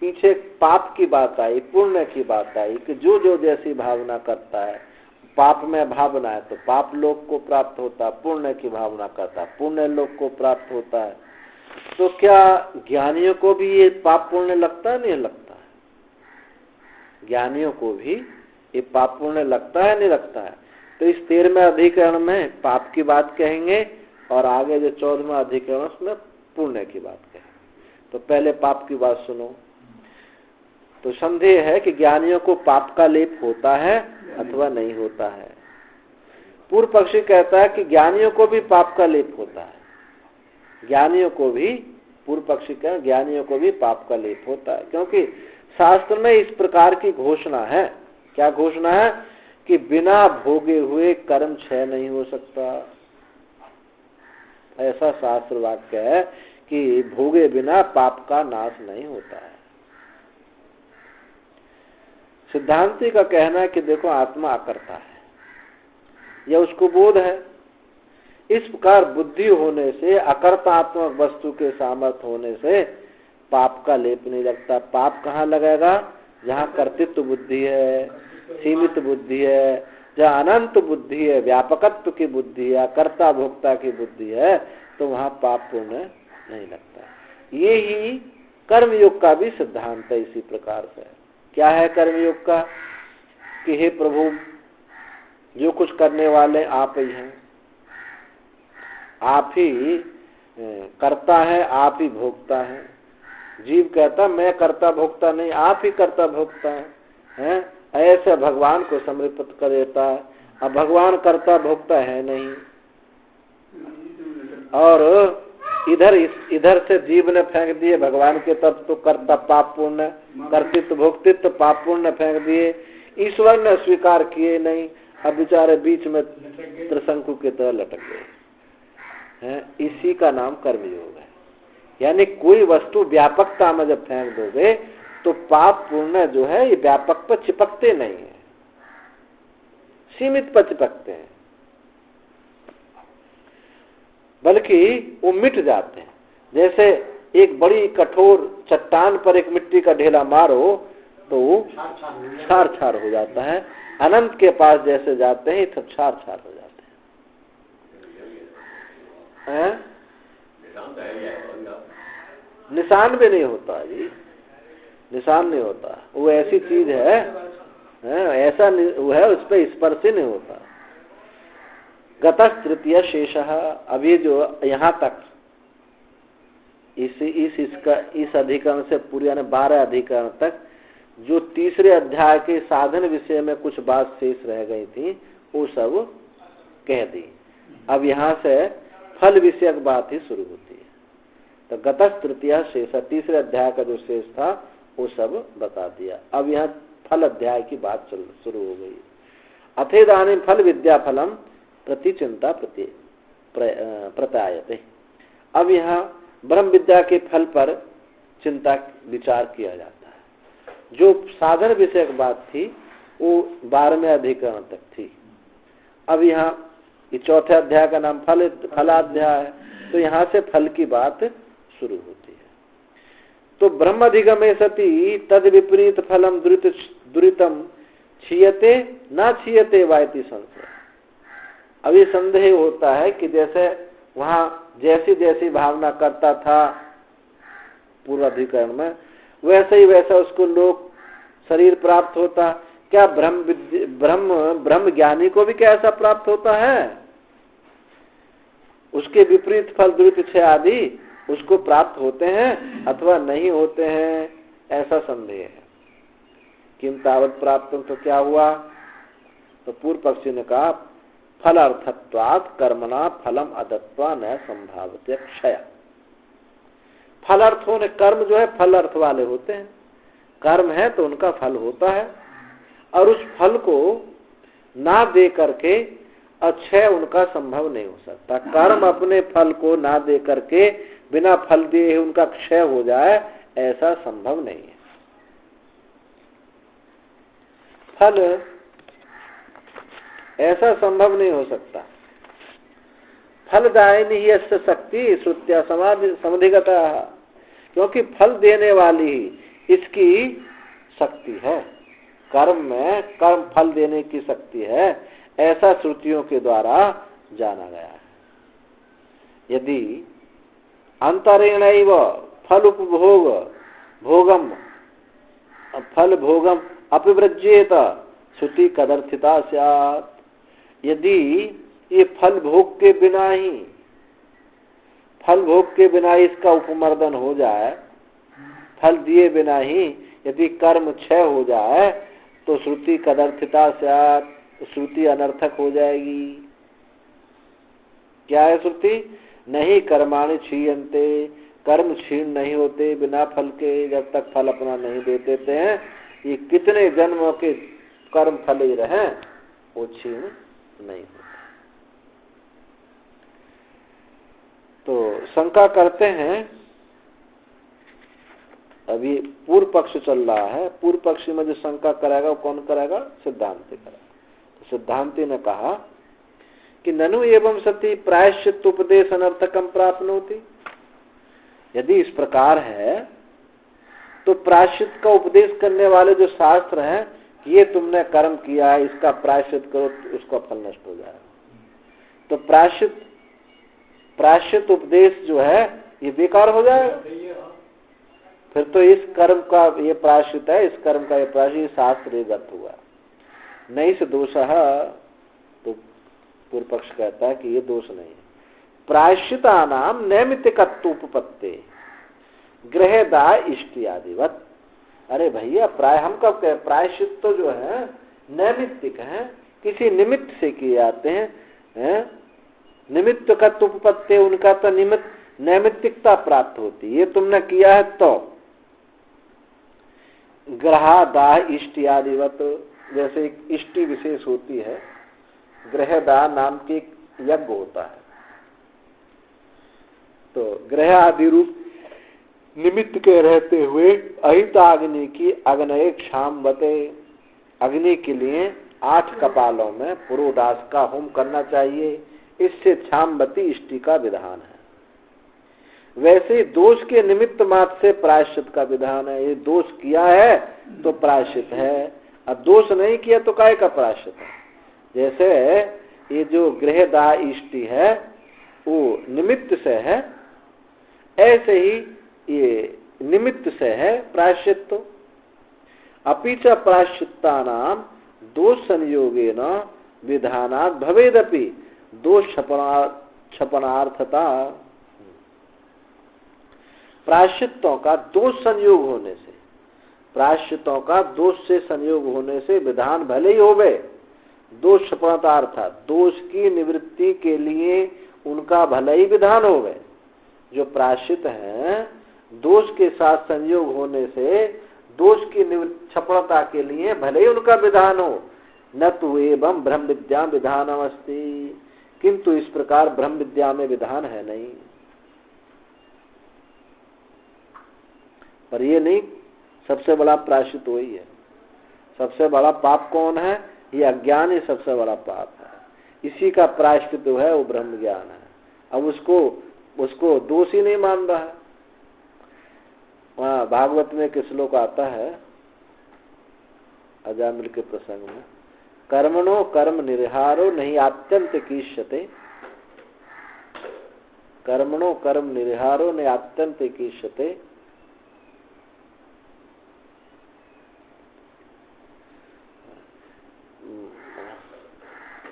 [SPEAKER 1] पीछे पाप की बात आई, पुण्य की बात आई कि जो जो जैसी भावना करता है, पाप में भावना है तो पाप लोक को प्राप्त होता है, पुण्य की भावना करता है पुण्य लोक को प्राप्त होता है। तो क्या ज्ञानियों को भी ये पाप पुण्य लगता है? नहीं लगता है। ज्ञानियों को भी ये पाप पुण्य लगता है, नहीं लगता है। तो इस 13वें अधिकरण में पाप की बात कहेंगे और आगे जो 14वां अधिकरण उसमें पुण्य की बात कहेंगे। तो पहले पाप की बात सुनो। तो संदेह है कि ज्ञानियों को पाप का लेप होता है अथवा नहीं होता है। पूर्व पक्षी कहता है कि ज्ञानियों को भी पाप का लेप होता है, ज्ञानियों को भी, पूर्व पक्षी कहता है ज्ञानियों को भी पाप का लेप होता है, क्योंकि शास्त्र में इस प्रकार की घोषणा है। क्या घोषणा है? कि बिना भोगे हुए कर्म क्षय नहीं हो सकता। ऐसा शास्त्र वाक्य है कि भोगे बिना पाप का नाश नहीं होता है। सिद्धांति का कहना है कि देखो आत्मा अकर्ता है, यह उसको बोध है। इस प्रकार बुद्धि होने से, अकर्तात्मक वस्तु के सामर्थ्य होने से पाप का लेप नहीं लगता। पाप कहाँ लगेगा? जहाँ कर्तृत्व बुद्धि है, सीमित बुद्धि है, जहाँ अनंत बुद्धि है, व्यापकत्व की बुद्धि है, कर्ता भोक्ता की बुद्धि है, तो वहाँ पाप पुण्य नहीं लगता। ये ही कर्मयोग का भी सिद्धांत है इसी प्रकार से। क्या है कर्मयोग का? कि हे प्रभु, जो कुछ करने वाले आप ही हैं, आप ही करता है, आप ही भोगता है। जीव कहता मैं करता भोगता नहीं, आप ही करता भोगता है? ऐसे भगवान को समर्पित कर देता है। अब भगवान करता भोगता है नहीं, और इधर से जीव ने फेंक दिए भगवान के तत्व तो करता पाप पुण्य, कर्तृत्व भोक्तृत्व पाप पुण्य फेंक दिए, ईश्वर ने स्वीकार किए नहीं। अब बेचारे बीच में त्रिशंकु की तरह लटक गए हैं। इसी का नाम कर्मयोग है। यानी कोई वस्तु व्यापकता में जब फेंक दोगे तो पाप पुण्य जो है ये व्यापक पर चिपकते नहीं है, सीमित पर चिपकते हैं, बल्कि वो मिट जाते हैं। जैसे एक बड़ी कठोर चट्टान पर एक मिट्टी का ढेला मारो तो छार छार हो जाता है। अनंत के पास जैसे जाते हैं तब छार छार हो जाते हैं। निशान भी नहीं होता जी, निशान नहीं होता। वो ऐसी चीज है, ऐसा वो है, उस पर स्पर्श ही नहीं होता। गतः तृतीय शेषः, अभी जो यहाँ तक इस अधिकरण से पूरी यानी 12 अधिकरण तक जो तीसरे अध्याय के साधन विषय में कुछ बात शेष रह गई थी वो सब कह दी। अब यहाँ से फल विषयक बात ही शुरू होती है। तो गतः तृतीय शेष, तीसरे अध्याय का जो शेष था वो सब बता दिया। अब यहाँ फल अध्याय की बात शुरू हो गई। अथेदानी फल विद्या फलम प्रति चिंता प्रत्यायते। अब यहाँ ब्रह्म विद्या के फल पर चिंता विचार किया जाता है। जो साधन विषयक बात थी वो 12वें अधिकरण तक थी। अब यहाँ ये चौथे अध्याय का नाम फलाध्याय है, तो यहाँ से फल की बात शुरू होती है। तो ब्रह्म अधिगमे सति तद विपरीत फलम दुरितम क्षीयते ना क्षीयते वायति संशय। अब ये संदेह होता है कि जैसे वहां जैसी जैसी भावना करता था पूर्व अधिकरण में, वैसे ही वैसा उसको लोग शरीर प्राप्त होता। क्या ब्रह्म ज्ञानी को भी क्या ऐसा प्राप्त होता है? उसके विपरीत फल दुरित क्षय आदि उसको प्राप्त होते हैं अथवा नहीं होते हैं, ऐसा संदेह है। किम तावत प्राप्त, तो क्या हुआ? तो पूर्व पक्षी ने कहा फल अर्थत्वात् कर्मणा फलम अदत्वा न संभावते क्षय। फल अर्थ होने, कर्म जो है फल अर्थ वाले होते हैं, कर्म है तो उनका फल होता है, और उस फल को ना दे करके अक्षय उनका संभव नहीं हो सकता। कर्म अपने फल को ना दे करके बिना फल दिए उनका क्षय हो जाए, ऐसा संभव नहीं है। फल ऐसा संभव नहीं हो सकता। फलदायिनी ही यस्य शक्ति श्रुत्या समधिगता, क्योंकि फल देने वाली ही इसकी शक्ति है। कर्म में कर्म फल देने की शक्ति है, ऐसा श्रुतियों के द्वारा जाना गया है। यदि अंतरेणैव फल उपभोग भोगम अपिवृज्येत श्रुति कदर्थिता स्यात्। यदि ये फल भोग के बिना ही इसका उपमर्दन हो जाए, फल दिए बिना ही यदि कर्म क्षय हो जाए तो श्रुति कदर्थिता स्यात्, श्रुति अनर्थक हो जाएगी। क्या है श्रुति? नहीं कर्माणि क्षीयन्ते, कर्म क्षीण नहीं होते बिना फल के, जब तक फल अपना नहीं दे देते हैं। ये कितने जन्मों के कर्म फल ही रहे वो क्षीण नहीं होता। तो शंका करते हैं, अभी पूर्व पक्ष चल रहा है, पूर्व पक्षी में जो शंका कराएगा वो कौन कराएगा? सिद्धांति कराएगा। तो सिद्धांति ने कहा कि ननु एवं सती प्रायश्चित उपदेश अनर्थकम प्राप्नोति। यदि इस प्रकार है तो प्रायश्चित का उपदेश करने वाले जो शास्त्र हैं कि ये तुमने कर्म किया है इसका प्रायश्चित करो तो उसका फल नष्ट हो जाएगा, तो प्रायश्चित उपदेश जो है ये बेकार हो जाएगा। फिर तो इस कर्म का ये प्रायश्चित है, इस कर्म का ये प्रायश्चित शास्त्रगत हुआ। नहीं से दोष, तो पूर्व पक्ष कहता है कि ये दोष नहीं है। प्रायश्चितानाम नैमित्तिकत्वोपपत्ते गृहदा इष्टियादिवत। अरे भैया हम कब कहे प्रायश्चित तो जो है नैमित्तिक है, किसी निमित्त से किए जाते हैं, निमित्त का उपपत्ति उनका तो नैमित्तिकता प्राप्त होती, ये तुमने किया है तो। ग्रहादाह इष्टियादिवत, जैसे एक इष्टि विशेष होती है, ग्रहदाह नाम की एक यज्ञ होता है, तो ग्रह आदि रूप निमित्त के रहते हुए अहिताग्नि की अग्नये क्षामवते, अग्नि के लिए 8 कपालों में पुरोडास का होम करना चाहिए, इससे क्षामवती इष्टि का विधान है। वैसे दोष के निमित्त मात्र से प्रायश्चित का विधान है। ये दोष किया है तो प्रायश्चित है, अब दोष नहीं किया तो काय का प्रायश्चित है। जैसे ये जो गृहदाह इष्टि है वो निमित्त से है, ऐसे ही ये निमित्त से है प्रायश्चित। तो अपीच प्रायश्चित्ता नाम दोष संयोगेन विधानात् भवेदपि दोष क्षपणार्थता। प्रायश्चित्तों का दोष संयोग होने से, प्रायश्चित्तों का दोष से संयोग होने से विधान भले ही होवे, दोष क्षपणार्थ दोष की निवृत्ति के लिए उनका भले ही विधान होवे। जो प्रायश्चित हैं दोष के साथ संयोग होने से दोष की क्षपणता के लिए भले ही उनका विधान हो, न तो एवं ब्रह्म विद्या विधानम अस्ति, किंतु इस प्रकार ब्रह्म विद्या में विधान है नहीं। पर ये नहीं, सबसे बड़ा प्रायश्चित वही है। सबसे बड़ा पाप कौन है? ये अज्ञान ही सबसे बड़ा पाप है। इसी का प्रायश्चित है वो ब्रह्म ज्ञान है। अब उसको दोष ही नहीं मान रहा है। वहां भागवत में एक श्लोक आता है अजामिल के प्रसंग में, कर्मणो कर्म निर्हारो नहीं आत्यंत कीष्यते, कर्मणो कर्म निर्हारो नहीं आत्यंत कीष्यते,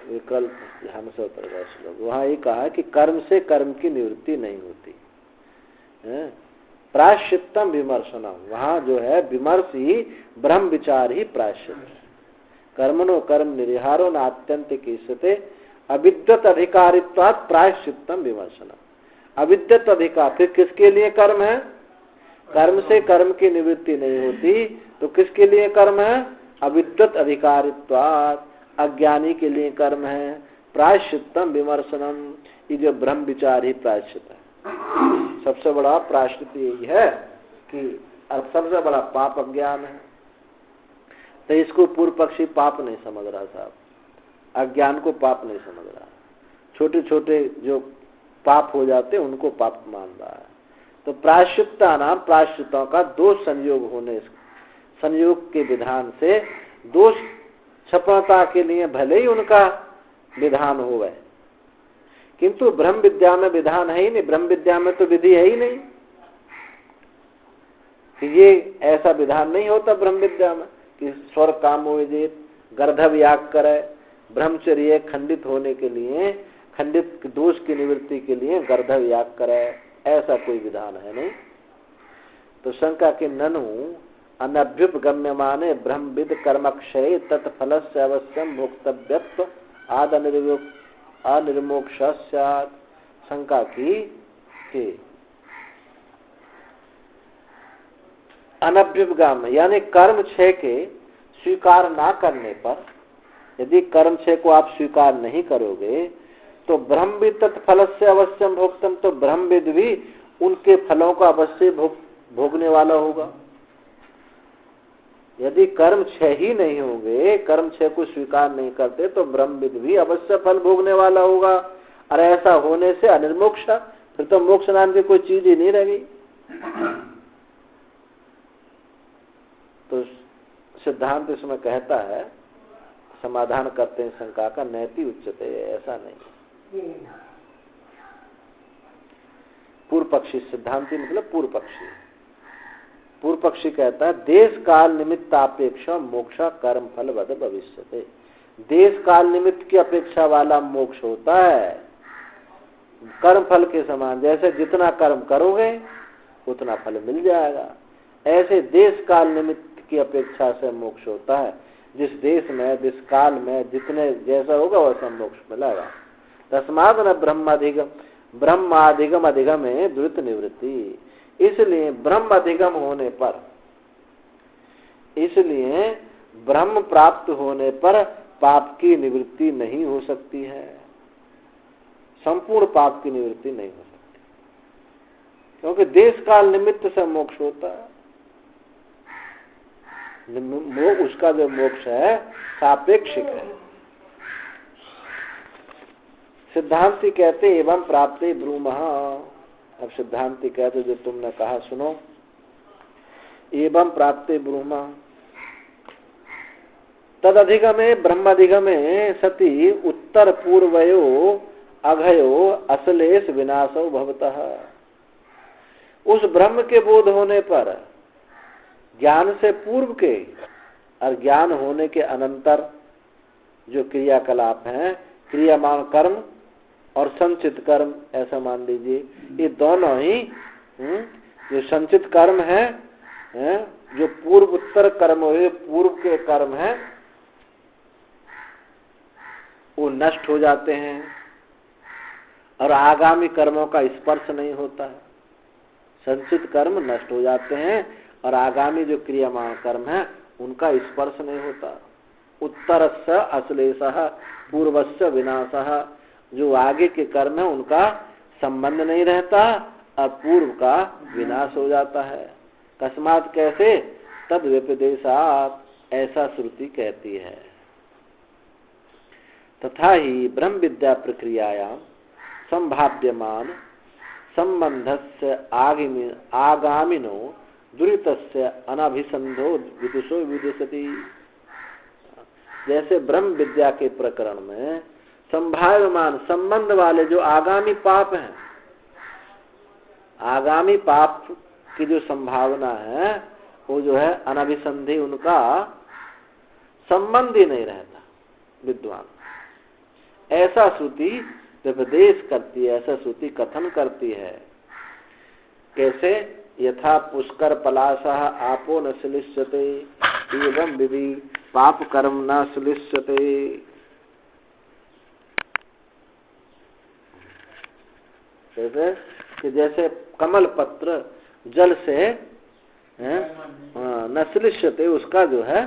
[SPEAKER 1] विकल्प ध्यान से उतर श्लोक। वहां ये कहा कि कर्म से कर्म की निवृत्ति नहीं होती है, प्रायश्चित्तम विमर्शनम, वहां जो है विमर्श ही ब्रह्म विचार ही प्रायश्चित है। कर्मणो कर्म निर्हारो न आत्यंत कीष्यते अविद्यत अधिकारित्वात् प्रायश्चित्तम विमर्शनम। अविद्यत अधिकार, फिर किसके लिए कर्म है? कर्म से कर्म की निवृत्ति नहीं होती तो किसके लिए कर्म है? अविद्यत अधिकारित्वात्, अज्ञानी के लिए कर्म है। प्रायश्चित्तम विमर्शनम, ये जो ब्रह्म विचार ही प्रायश्चित है। सबसे बड़ा प्रायश्चित यही है कि सबसे बड़ा पाप अज्ञान है। तो इसको पूर्व पक्षी पाप नहीं समझ रहा साहब, अज्ञान को पाप नहीं समझ रहा। छोटे छोटे जो पाप हो जाते उनको पाप मान रहा है। तो प्रायश्चित्ता नाम, प्रायश्चितों का दोष संयोग होने, संयोग के विधान से दोष क्षपणता के लिए भले ही उनका विधान हो गए, किंतु ब्रह्म विद्या में विधान है ही नहीं। ब्रह्म विद्या में तो विधि है ही नहीं कि ये ऐसा विधान नहीं होता ब्रह्म विद्या में कि स्वर्ग काम हो जे गर्धव याग करे, ब्रह्मचर्य खंडित होने के लिए, खंडित दोष की निवृत्ति के लिए गर्धव याग करे, ऐसा कोई विधान है नहीं। तो शंका के ननु अनभ्युपगम्यमाने ब्रह्मविद कर्मक्षय तत्फल से अवश्यम भोक्तव्यत्व आद अनिर्मोक्ष स्यात्। शंका की कि अनभ्युपगाम यानी कर्म क्षय के स्वीकार ना करने पर, यदि कर्म क्षय को आप स्वीकार नहीं करोगे तो ब्रह्मविद तत्फल से अवश्यम भोक्तम, तो ब्रह्मविद भी उनके फलों को अवश्य भोगने वाला होगा। यदि कर्म क्षय ही नहीं होंगे, कर्म क्षय को स्वीकार नहीं करते तो ब्रह्मविद भी अवश्य फल भोगने वाला होगा। और ऐसा होने से अनिर्मोक्ष, फिर तो मोक्ष नाम की कोई चीज ही नहीं रह गई। तो सिद्धांत इसमें कहता है, समाधान करते हैं शंका का, नैति उच्चते, ऐसा नहीं। पूर्व पक्षी, सिद्धांति मतलब पूर्व पक्षी। पूर्व पक्षी कहता है देश काल निमित्तापेक्षा मोक्ष कर्म फल वद भविष्यते। देश काल निमित्त की अपेक्षा वाला मोक्ष होता है, कर्म फल के समान, जैसे जितना कर्म करोगे उतना फल मिल जाएगा। ऐसे देश काल निमित्त की अपेक्षा से मोक्ष होता है। जिस देश में, जिस काल में जितने जैसा होगा वैसा मोक्ष मिलेगा। तस्माद न ब्रह्माधिगम अधिगम है द्रुत निवृत्ति। इसलिए ब्रह्म अधिगम होने पर, इसलिए ब्रह्म प्राप्त होने पर पाप की निवृत्ति नहीं हो सकती है, संपूर्ण पाप की निवृत्ति नहीं हो सकती, क्योंकि देश काल निमित्त से मोक्ष होता है। उसका जो मोक्ष है सापेक्षिक है। सिद्धांति कहते एवं प्राप्ते ब्रूमः। अब सिद्धांति कहते जो तुमने कहा सुनो, एवं प्राप्ते ब्रूमः तद अधिगमे ब्रह्माधिगमे सति उत्तर पूर्वयो अघयो असलेश विनाशो भवतः। उस ब्रह्म के बोध होने पर ज्ञान से पूर्व के और ज्ञान होने के अनंतर जो क्रियाकलाप हैं, क्रियामान कर्म और संचित कर्म, ऐसा मान लीजिए, ये दोनों ही जो संचित कर्म है, जो पूर्व उत्तर कर्म हुए, पूर्व के कर्म हैं, वो नष्ट हो जाते हैं और आगामी कर्मों का स्पर्श नहीं होता है। संचित कर्म नष्ट हो जाते हैं और आगामी जो क्रियामान कर्म है उनका स्पर्श नहीं होता। उत्तरस्य अश्लेषः पूर्वस्य विनाशः। जो आगे के कर्म है उनका संबंध नहीं रहता और पूर्व का विनाश हो जाता है। कस्मात कैसे? तद व्यपदेशात, ऐसा श्रुति कहती है। तथा ही ब्रह्म विद्या प्रक्रियायां संभाव्यमान संबंधस्य आगामिनो दुरितस्य अनाभिसंधो विदुषो विदुषति। जैसे ब्रह्म विद्या के प्रकरण में संभाव्यमान संबंध वाले जो आगामी पाप हैं, आगामी पाप की जो संभावना है वो जो है अनाभिसंधि, उनका संबंध ही नहीं रहता विद्वान। ऐसा श्रुति उपदेश करती है, ऐसा श्रुति कथन करती है। कैसे? यथा पुष्कर पलाशः आपो न श्लिष्यते एवं विधि पाप कर्म न श्लिष्यते। कैसे? कि जैसे कमल पत्र जल से न श्लिष्यते, उसका जो है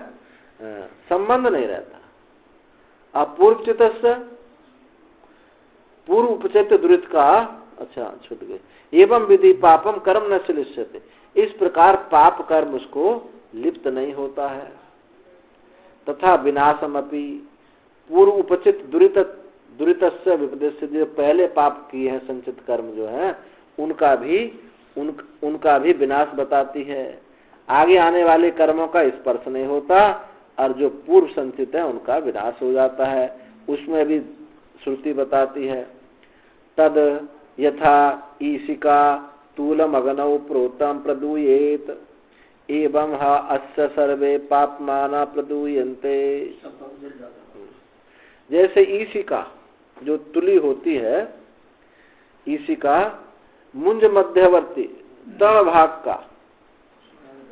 [SPEAKER 1] संबंध नहीं रहता। अपूर्व चित्तस्य, पूर्व उपचित दुरित का, अच्छा छूट गए। एवं विधि पापम कर्म न श्लिष्यते, इस प्रकार पाप कर्म उसको लिप्त नहीं होता है। तथा विनाशमपि पूर्व उपचित दुरितस्य विपदेश, जो पहले पाप किए हैं संचित कर्म जो है उनका भी विनाश बताती है। आगे आने वाले कर्मों का स्पर्श नहीं होता और जो पूर्व संचित है उनका विनाश हो जाता है, उसमें भी श्रुति बताती है। तद यथा ईशिका तूलम अग्नौ प्रोतम प्रदूयेत एवं हा अस्य सर्वे पापमाना प्रदूयन्ते। जैसे ईशिका जो तुली होती है, ईशिका मुंज मध्यवर्ती तल भाग का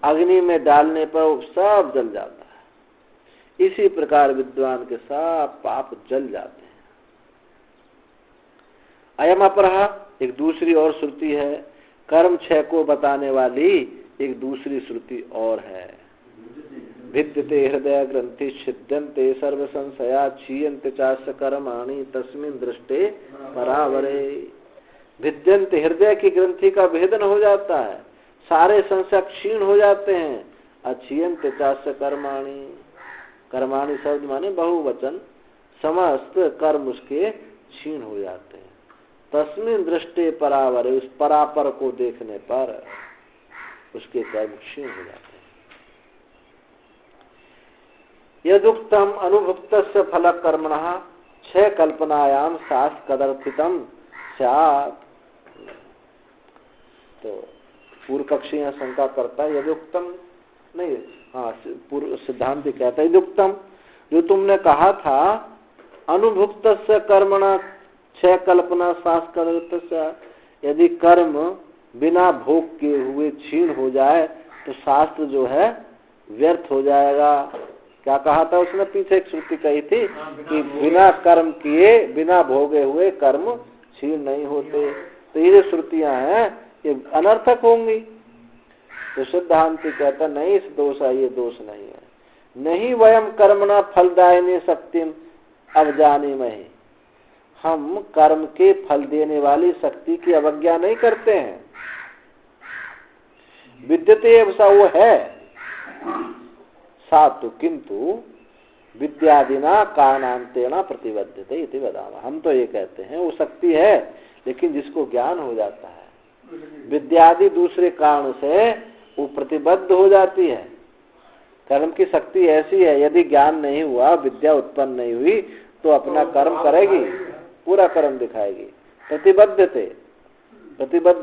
[SPEAKER 1] अग्नि में डालने पर वो सब जल जाता है। इसी प्रकार विद्वान के सब पाप जल जाते हैं। अयम अपरहा, एक दूसरी और श्रुति है, कर्म क्षय को बताने वाली एक दूसरी श्रुति और है। भिद्यते हृदय ग्रंथि छिद्यन्ते सर्व संशया क्षीयन्ते चास्य कर्माणि तस्मिन् दृष्टे परावरे। भिद्यन्ते, हृदय की ग्रंथि का भेदन हो जाता है, सारे संशय क्षीण हो जाते हैं। अच्छीयन्ते चास्य कर्माणि, कर्माणि शब्द माने बहुवचन, समस्त कर्म उसके क्षीण हो जाते हैं। तस्मिन् दृष्टे परावरे, उस परापर को देखने पर उसके कर्म क्षीण हो जाते हैं। यदुक्तम अनुभुक्तस्य फल कर्मणः क्षय कल्पनायाम सास कदर्थितम स्यात्। तो पूर्व पक्षी यहाँ शंका करता है, यदुक्तम नहीं, हाँ पूर्व सिद्धांत कहता है यदुक्तम, जो तुमने कहा था अनुभुक्तस्य कर्मणः क्षय कल्पना शास्त्र, यदि कर्म बिना भोग के हुए क्षीण हो जाए तो शास्त्र जो है व्यर्थ हो जाएगा। क्या कहा था उसने? पीछे एक श्रुति कही थी कि बिना कर्म किए, बिना भोगे हुए कर्म क्षीण नहीं होते। तो ये जो श्रुतियां हैं ये अनर्थक होंगी। तो सिद्धांति कहता नहीं, इस दोष है, ये दोष नहीं है। नहीं वयम कर्मणा फलदायिनी शक्तिम अवजानीमहि, हम कर्म के फल देने वाली शक्ति की अवज्ञा नहीं करते हैं। विद्यते सा वो है सातु, किंतु विद्यादिना कारणांतेन प्रतिबद्धते इति वदामः। हम तो ये कहते हैं वो शक्ति है, लेकिन जिसको ज्ञान हो जाता है विद्यादि दूसरे कारण से वो प्रतिबद्ध हो जाती है। कर्म की शक्ति ऐसी है, यदि ज्ञान नहीं हुआ, विद्या उत्पन्न नहीं हुई तो अपना कर्म करेगी, पूरा कर्म दिखाएगी। प्रतिबद्ध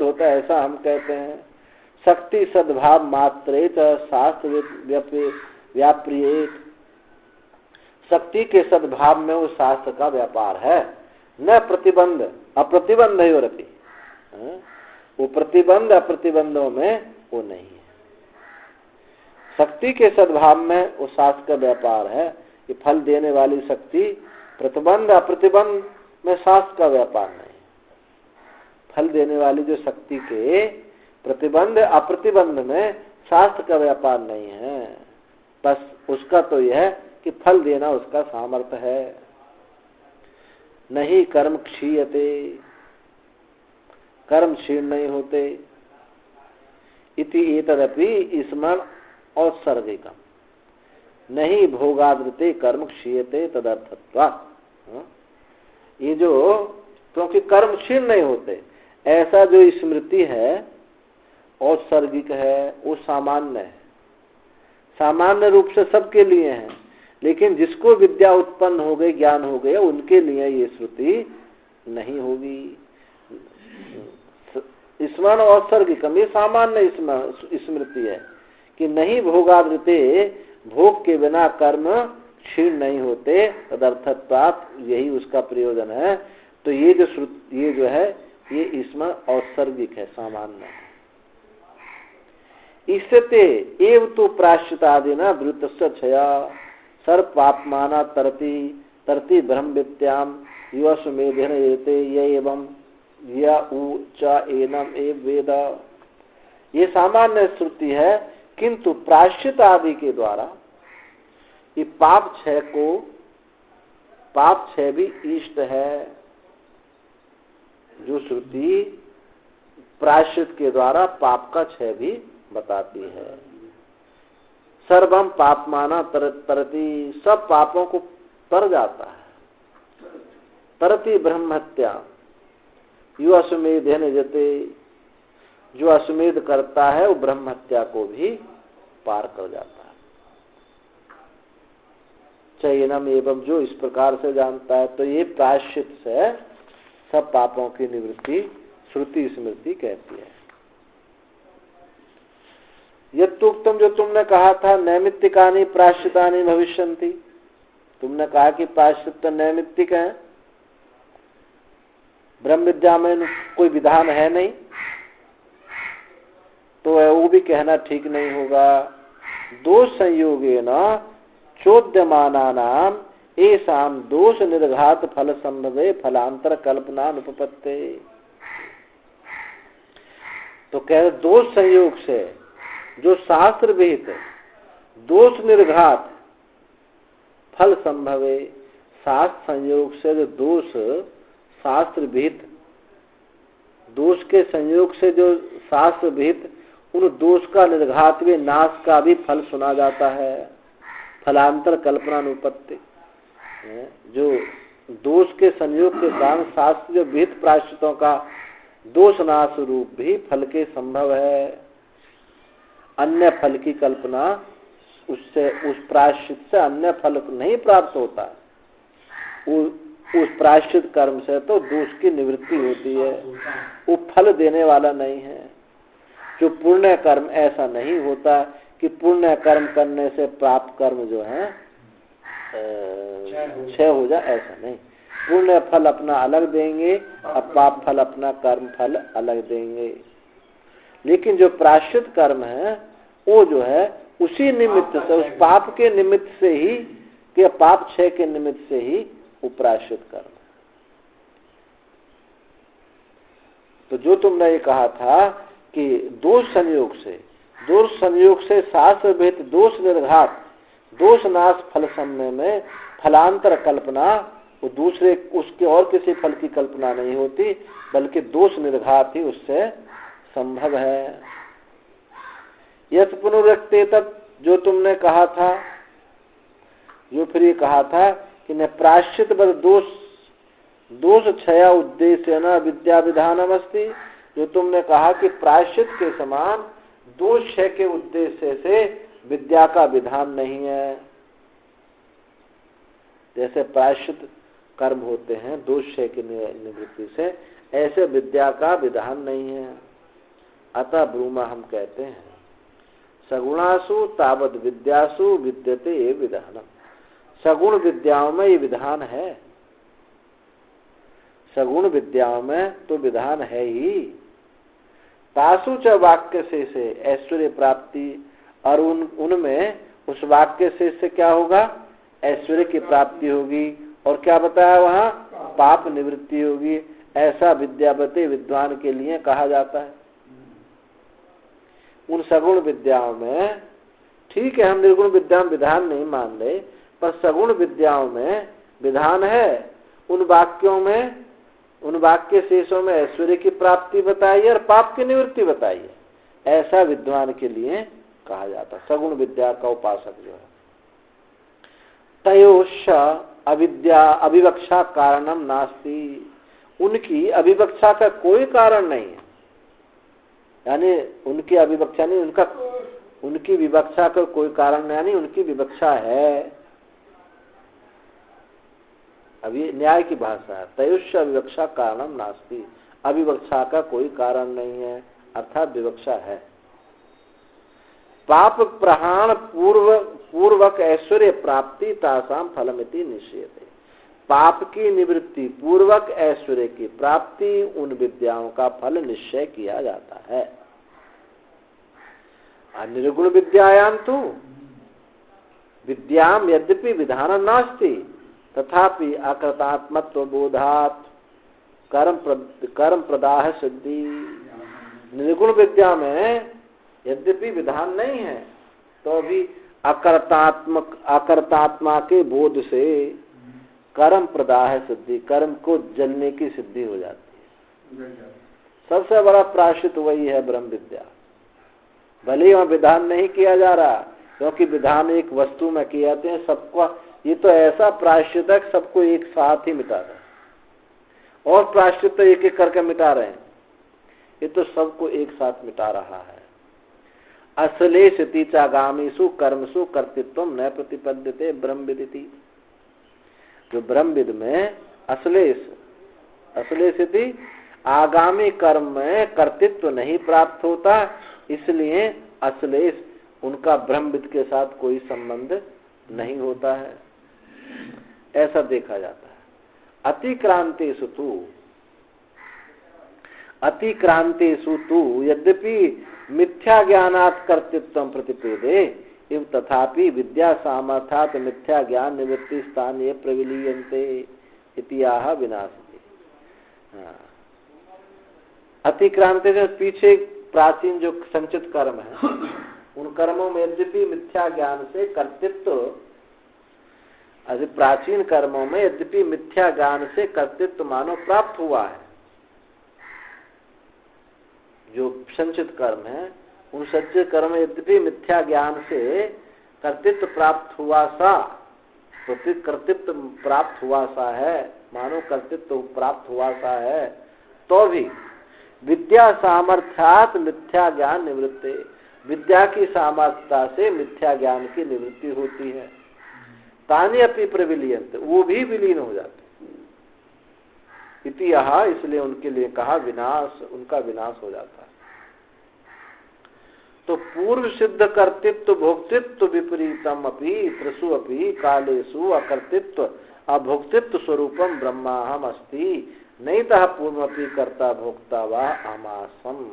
[SPEAKER 1] होता है, ऐसा हम कहते हैं। शक्ति सद्भाव मात्रे शास्त्र व्याप्रियेत, शक्ति के सद्भाव में वो शास्त्र का व्यापार है। न प्रतिबंध अप्रतिबंध ही रखी, वो प्रतिबंध अप्रतिबंधों में वो नहीं है। शक्ति के सद्भाव में वो शास्त्र का व्यापार है। कि फल देने वाली शक्ति प्रतिबंध अप्रतिबंध में शास्त्र का व्यापार नहीं। फल देने वाली जो शक्ति के प्रतिबंध अप्रतिबंध में शास्त्र का व्यापार नहीं है। बस उसका तो यह है कि फल देना उसका सामर्थ्य है। नहीं कर्म क्षीयते, कर्म क्षीण नहीं होते। इति एतदपि स्मरण औत्सर्गिकम, नहीं भोगादृते कर्म क्षीयते तदर्थत्वा। ये जो, क्योंकि कर्म क्षीण नहीं होते, ऐसा जो स्मृति है औत्सर्गिक है, वो सामान्य है, सामान्य रूप से सबके लिए है। लेकिन जिसको विद्या उत्पन्न हो गई, ज्ञान हो गया, उनके लिए ये श्रुति नहीं होगी। स्मरण औत्सर्गिकम, ये सामान्य स्मृति है कि नहीं भोगादृते, भोग के बिना कर्म क्षीण नहीं होते, तदर्थत्वात्, यही उसका प्रयोजन है। तो ये जो है ये स्मरण औत्सर्गिक है, सामान्य है। इससे एव तो प्राश्चितादिना वृत्तस्य क्षया सर्व पापमाना तरति ब्रह्म विद्याम युवा सुमेधन एते ये एवं या उ च एनम एव वेद। ये सामान्य श्रुति है, किंतु प्राश्चित आदि के द्वारा ये पाप क्षय भी इष्ट है। जो श्रुति प्राश्चित के द्वारा पाप का क्षय भी बताती है। सर्वम पापमाना तरति, सब पापों को तर जाता है। तरति ब्रह्म हत्या यो अश्वमेधेन जते, जो अश्वमेध करता है वो ब्रह्म हत्या को भी पार कर जाता है। चयनम एवं, जो इस प्रकार से जानता है। तो ये प्रायश्चित से सब पापों की निवृत्ति श्रुति स्मृति कहती है। यत्तुक्तम, जो तुमने कहा था, नैमित्तिकानि प्रायश्चितानि भविष्यन्ति, तुमने कहा कि प्रायश्चित नैमित्तिक है, ब्रह्म विद्या में कोई विधान है नहीं, तो वो भी कहना ठीक नहीं होगा। दोष संयोगेन चोद्यमानानाम एसाम दोष निर्घात फल संभवे फलांतर कल्पना अनुपपत्ते। तो कह दोष संयोग से जो शास्त्र विहित दोष निर्घात फल संभवे, शास्त्र संयोग से जो दोष शास्त्र विहित, दोष के संयोग से जो शास्त्र विहित उन दोष का निर्घात वे नाश का भी फल सुना जाता है। फलांतर कल्पना अनुपत्ति, जो दोष के संयोग के कारण शास्त्र जो विहित प्रायश्चितों का दोष नाश रूप भी फल के संभव है। अन्य फल की कल्पना उससे, उस प्रायश्चित से अन्य फल नहीं प्राप्त होता। उस प्रायश्चित कर्म से तो दोष की निवृत्ति होती है, वो फल देने वाला नहीं है। जो पुण्य कर्म ऐसा नहीं होता कि पुण्य कर्म करने से प्राप्त कर्म जो है क्षय हो जाए, ऐसा नहीं। पुण्य फल अपना अलग देंगे और पाप फल अपना कर्म फल अलग देंगे। लेकिन जो प्रायश्चित कर्म है वो जो है उसी निमित्त से, उस पाप के निमित्त से ही, कि पाप क्षय के निमित्त से ही वो प्रायश्चित कर्म। तो जो तुमने ये कहा था कि दोष संयोग से शास्त्र भेद दोष निर्घात दोष नाश फल समय में फलांतर कल्पना, वो दूसरे उसके और किसी फल की कल्पना नहीं होती, बल्कि दोष निर्घात ही उससे संभव है। यथ पुनरुक्ते तत्, जो तुमने कहा था, जो फिर ये कहा था कि न प्रायश्चित बद दोष क्षया उद्देश्य न विद्या विधानम अस्ति, जो तुमने कहा कि प्रायश्चित के समान दोष क्षय के उद्देश्य से विद्या का विधान नहीं है। जैसे प्रायश्चित कर्म होते हैं दोष क्षय की निवृत्ति से, ऐसे विद्या का विधान नहीं है। अतः ब्रूमा हम कहते हैं सगुणासु तावद विद्यासु विद्यते ये विधानम, सगुण विद्याओं में ये विधान है, सगुण विद्याओं में तो विधान है ही। तासु च वाक्य से ऐश्वर्य प्राप्ति, और उनमें उस वाक्य से क्या होगा, ऐश्वर्य की प्राप्ति होगी, और क्या बताया वहां, पाप निवृत्ति होगी। ऐसा विद्यावते विद्वान के लिए कहा जाता है। उन सगुण विद्याओं में, ठीक है हम निर्गुण विद्या में विधान नहीं मान रहे, पर सगुण विद्याओं में विधान है। उन वाक्यों में, उन वाक्य शेषों में ऐश्वर्य की प्राप्ति बताई और पाप की निवृत्ति बताई है। ऐसा विद्वान के लिए कहा जाता, सगुण विद्या का उपासक जो है। तयोश्च अविद्या अविवक्षा कारणम नास्ति, उनकी अविवक्षा का कोई कारण नहीं है। यानी उनकी अविवक्षा नहीं, उनकी विवक्षा का कोई कारण नहीं, यानी उनकी विवक्षा है। अभी न्याय की भाषा है, तयुष्य अविवक्षा कारणम नास्ति, अविवक्षा का कोई कारण नहीं है, अर्थात विवक्षा है। पाप प्रहाण पूर्वक ऐश्वर्य प्राप्ति तासाम फलमिति निश्चयते, पाप की निवृत्ति पूर्वक ऐश्वर्य की प्राप्ति उन विद्याओं का फल निश्चय किया जाता है। निर्गुण विद्यायां तो विद्याम यद्यपि विधान नास्ति तथापि अकृतात्मत्व बोधात कर्म प्रदाह सिद्धि। निर्गुण विद्या में यद्यपि विधान नहीं है तो भी अकर्तात्मा के बोध से कर्म प्रदाह सिद्धि, कर्म को जलने की सिद्धि हो जाती है। सबसे बड़ा प्रायश्चित वही है ब्रह्म विद्या। भले ही वहां विधान नहीं किया जा रहा, क्योंकि विधान एक वस्तु में किए जाते हैं सबको, ये तो ऐसा प्रायश्चित है सबको एक साथ ही मिटा रहे हैं, और प्रायश्चित तो एक एक करके मिटा रहे हैं, ये तो सबको एक साथ मिटा रहा है। असले स्थिति चागामीसु कर्मसु कर्तृत्व न प्रतिपद्यते ब्रह्म विदिति, जो ब्रह्म विद में असले स्थिति आगामी कर्म में कर्तृत्व नहीं प्राप्त होता, इसलिए असलेश उनका ब्रह्मविद के साथ कोई संबंध नहीं होता है, ऐसा देखा जाता है। अतिक्रांतेषु तु यद्यपि मिथ्या ज्ञानात् कर्तृत्व प्रतिपेदे इव तथापि विद्या सामर्थ्यात् मिथ्या ज्ञान निवृत्ति स्थानीय प्रविलीयन्ते इतिहाह विनाशते। अतिक्रांति से पीछे प्राचीन जो संचित कर्म है उन कर्मों में यद्यपि मिथ्या ज्ञान से कर्तृत्व, प्राचीन कर्मों में यद्यपि मिथ्या ज्ञान से कर्तृत्व मानो प्राप्त हुआ है, जो संचित कर्म है उन संचित कर्म में यद्यपि मिथ्या ज्ञान से कर्तृत्व प्राप्त हुआ सा, कर्तृत्व प्राप्त हुआ सा है, मानो कर्तृत्व प्राप्त हुआ सा है, तो भी विद्या सामर्थ्यात मिथ्या ज्ञान निवृत्ति, विद्या की सामर्थ्यता से मिथ्या ज्ञान की निवृत्ति होती है। तानि अपि प्रविलीयन्त, वो भी विलीन हो जाते। इतिहाह, इसलिए उनके लिए कहा विनाश, उनका विनाश हो जाता है। तो पूर्व सिद्ध कर्तृत्व भोक्तृत्व विपरीतम अपि त्रिषु अपि कालेषु अकर्तृत्व अभोक्तित्व स्वरूपम ब्रह्माहम अस्ति नैतः पूर्वमपि कर्ता भोक्ता वा आमासम।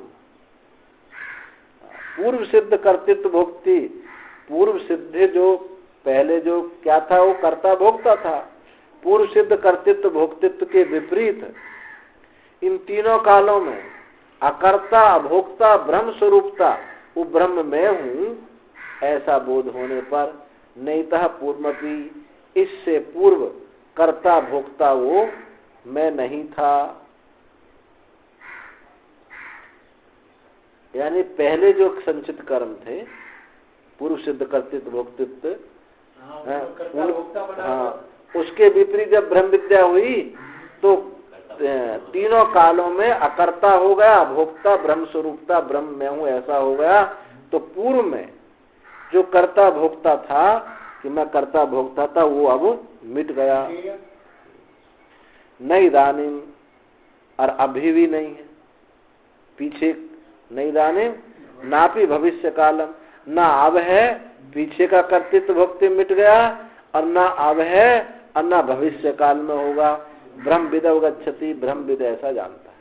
[SPEAKER 1] पूर्व सिद्ध कर्तृत्व भोक्ति, पूर्व सिद्ध जो पहले जो क्या था वो कर्ता भोक्ता था। पूर्व सिद्ध कर्तृत्व भोक्तित्व के विपरीत इन तीनों कालों में अकर्ता अभोक्ता ब्रह्म स्वरूपता, वो ब्रह्म में हूं ऐसा बोध होने पर नैतः पूर्वमपि, इससे पूर्व कर्ता भोक्ता वो मैं नहीं था। यानी पहले जो संचित कर्म थे पूर्व सिद्ध कर्तृत्व भोक्तित्व, उसके विपरीत जब ब्रह्म विद्या हुई तो तीनों कालों में अकर्ता हो गया, भोक्ता ब्रह्म स्वरूपता ब्रह्म में हूं ऐसा हो गया। तो पूर्व में जो कर्ता भोक्ता था कि मैं कर्ता भोक्ता था वो अब मिट गया। नहीं इदानीम, और अभी भी नहीं है पीछे, नहीं इदानीम नापि भविष्य कालम, ना अब है पीछे का कर्तृत्व भोक्ति मिट गया और ना अब है और ना भविष्य काल में होगा। ब्रह्म विद अवगच्छति, ब्रह्म विद ऐसा जानता है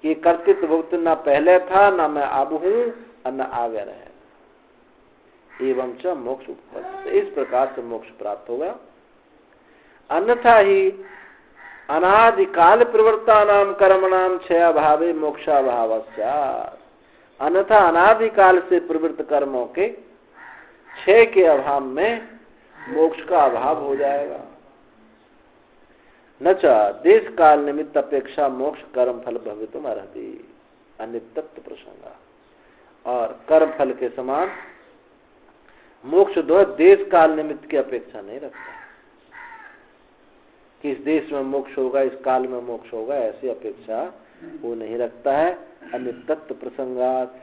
[SPEAKER 1] कि कर्तृत्व भोक्ति ना पहले था ना मैं अब हूं और ना आगे रहेगा। एवं च मोक्ष उपपत्ति, इस प्रकार से मोक्ष प्राप्त होगा। अन्यथा ही अनादिकाल प्रवृत्तानाम कर्मणाम क्षय भावे मोक्षाभावस्यात्, अन्यथा अनादिकाल से प्रवृत्त कर्मों के क्षय के अभाव में मोक्ष का अभाव हो जाएगा। न च देश काल निमित्त अपेक्षा मोक्ष कर्म फल भवितुम अर्हति, अनित्यत्व प्रसंगा, और कर्म फल के समान मोक्ष दो देश काल निमित्त की अपेक्षा नहीं रखता कि इस देश में मोक्ष होगा इस काल में मोक्ष होगा, ऐसी अपेक्षा वो नहीं रखता है। अनित्यत्व प्रसंगात,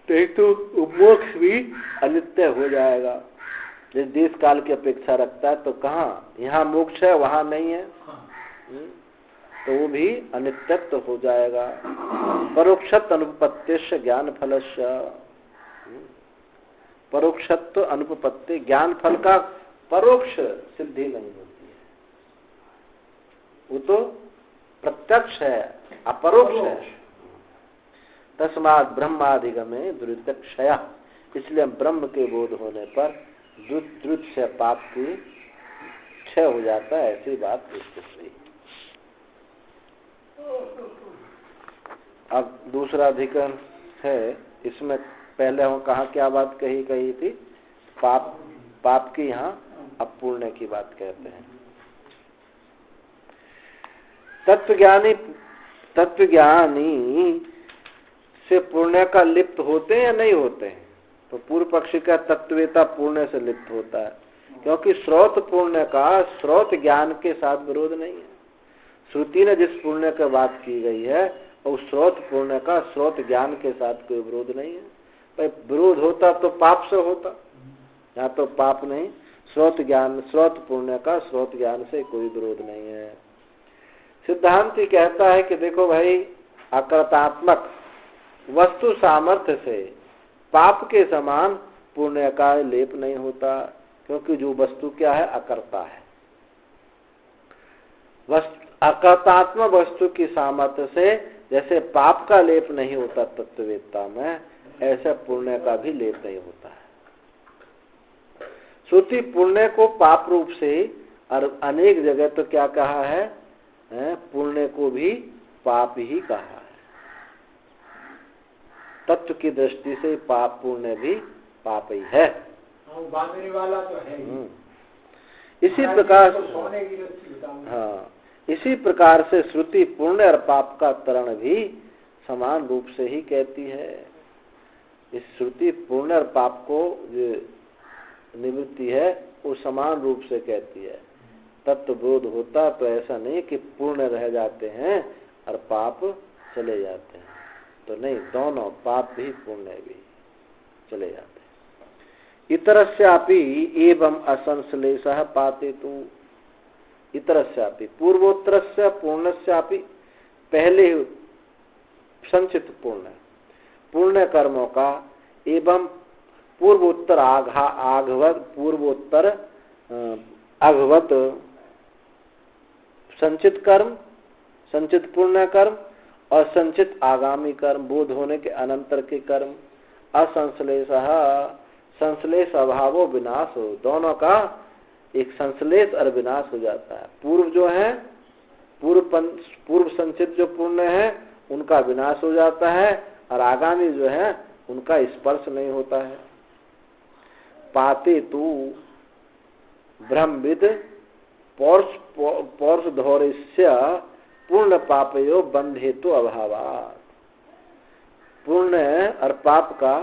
[SPEAKER 1] तो मोक्ष भी अनित्य हो जाएगा। जिस देश काल की अपेक्षा रखता है तो कहाँ यहाँ मोक्ष है वहां नहीं है, तो वो भी अनित्यत्व हो जाएगा। परोक्षत्व अनुपपत्तिश्च ज्ञान फलस्य, परोक्षत्व अनुपपत्ति, ज्ञान फल का परोक्ष सिद्धि नहीं होती है, वो तो प्रत्यक्ष है अपरोक्ष है। तस्मात् ब्रह्माधिगमे दुरितक्षया, इसलिए ब्रह्म के बोध होने पर द्रुत से पाप की क्षय हो जाता है, ऐसी बात इसकी। अब दूसरा अधिकरण है, इसमें पहले हम कहा क्या बात कही थी, पाप की, यहाँ अब पुण्य की बात कहते हैं। तत्वज्ञानी से पुण्य का लिप्त होते हैं या नहीं होते हैं? तो पूर्व पक्षी का तत्वेता पुण्य से लिप्त होता है, क्योंकि स्रोत पुण्य का स्रोत ज्ञान के साथ विरोध नहीं है। श्रुति ने जिस पुण्य की बात की गई है और स्रोत पुण्य का स्रोत ज्ञान के साथ कोई विरोध नहीं है। भाई विरोध होता तो पाप से होता, यहाँ तो पाप नहीं, स्रोत ज्ञान स्रोत पुण्य का स्रोत ज्ञान से कोई विरोध नहीं है। सिद्धांति कहता है कि देखो भाई, अकर्तात्मक वस्तु सामर्थ्य से पाप के समान पुण्य का लेप नहीं होता, क्योंकि जो वस्तु क्या है, अकर्ता है। अकर्तात्मक वस्तु की सामर्थ्य से जैसे पाप का लेप नहीं होता तत्ववेत्ता में, ऐसा पुण्य का भी लेप नहीं होता है। श्रुति पुण्य को पाप रूप से और अनेक जगह तो क्या कहा है, पुण्य को भी पाप ही कहा है। तत्व की दृष्टि से पाप पुण्य भी पाप ही है।
[SPEAKER 2] वाला तो है
[SPEAKER 1] इसी प्रकार इसी प्रकार से श्रुति पुण्य और पाप का तरण भी समान रूप से ही कहती है। इस श्रुति पुण्य और पाप को जो निवृत्ति है वो समान रूप से कहती है। तत्व बोध होता तो ऐसा नहीं कि पुण्य रह जाते हैं और पाप चले जाते हैं, तो नहीं, दोनों पाप भी पुण्य भी चले जाते हैं। इतरस्यापि एवं असंश्लेषः पातेतु, इतरस्यापि पूर्वोत्तरस्य पूर्णस्यापि, पहले संचित पुण्य कर्मों का एवं पूर्वोत्तर आघवत पूर्वोत्तर अघवत संचित कर्म, संचित पुण्य कर्म और संचित आगामी कर्म, बोध होने के अनंतर के कर्म। असंश्लेष, संश्लेष अभावो विनाश हो, दोनों का एक संश्लेष और विनाश हो जाता है। पूर्व जो है, पूर्व संचित जो पुण्य है उनका विनाश हो जाता है और आगामी जो है उनका स्पर्श नहीं होता है। पाते तू ब्रह्मविद पौरुषधौर्यस्य पूर्ण पापयो बंध हेतु अभावात्, पुण्य और पाप का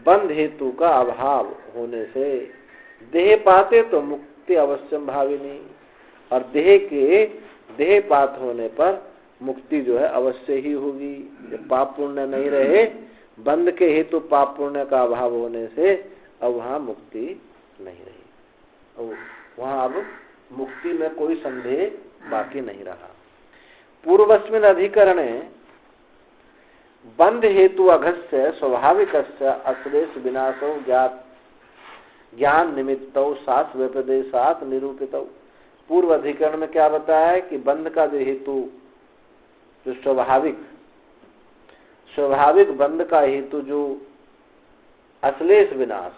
[SPEAKER 1] बंध हेतु का अभाव होने से देह पाते तो मुक्ति अवश्यम भाविनी, और देह पात होने पर मुक्ति जो है अवश्य ही होगी। जब पाप पुण्य नहीं रहे, बंध के हेतु पाप पुण्य का अभाव होने से अब वहां मुक्ति नहीं रही, वहां अब मुक्ति में कोई संदेह बाकी नहीं रहा। पूर्वस्मिन अधिकरणे बंध हेतु अघस्य स्वाभाविक अश्लेष विनाशो ज्ञान निमित्तौ शास्त्र व्यपदेशात निरूपितौ। पूर्व अधिकरण में क्या बताया है कि बंध का जो हेतु, जो स्वाभाविक बंध का हेतु जो अश्लेष विनाश,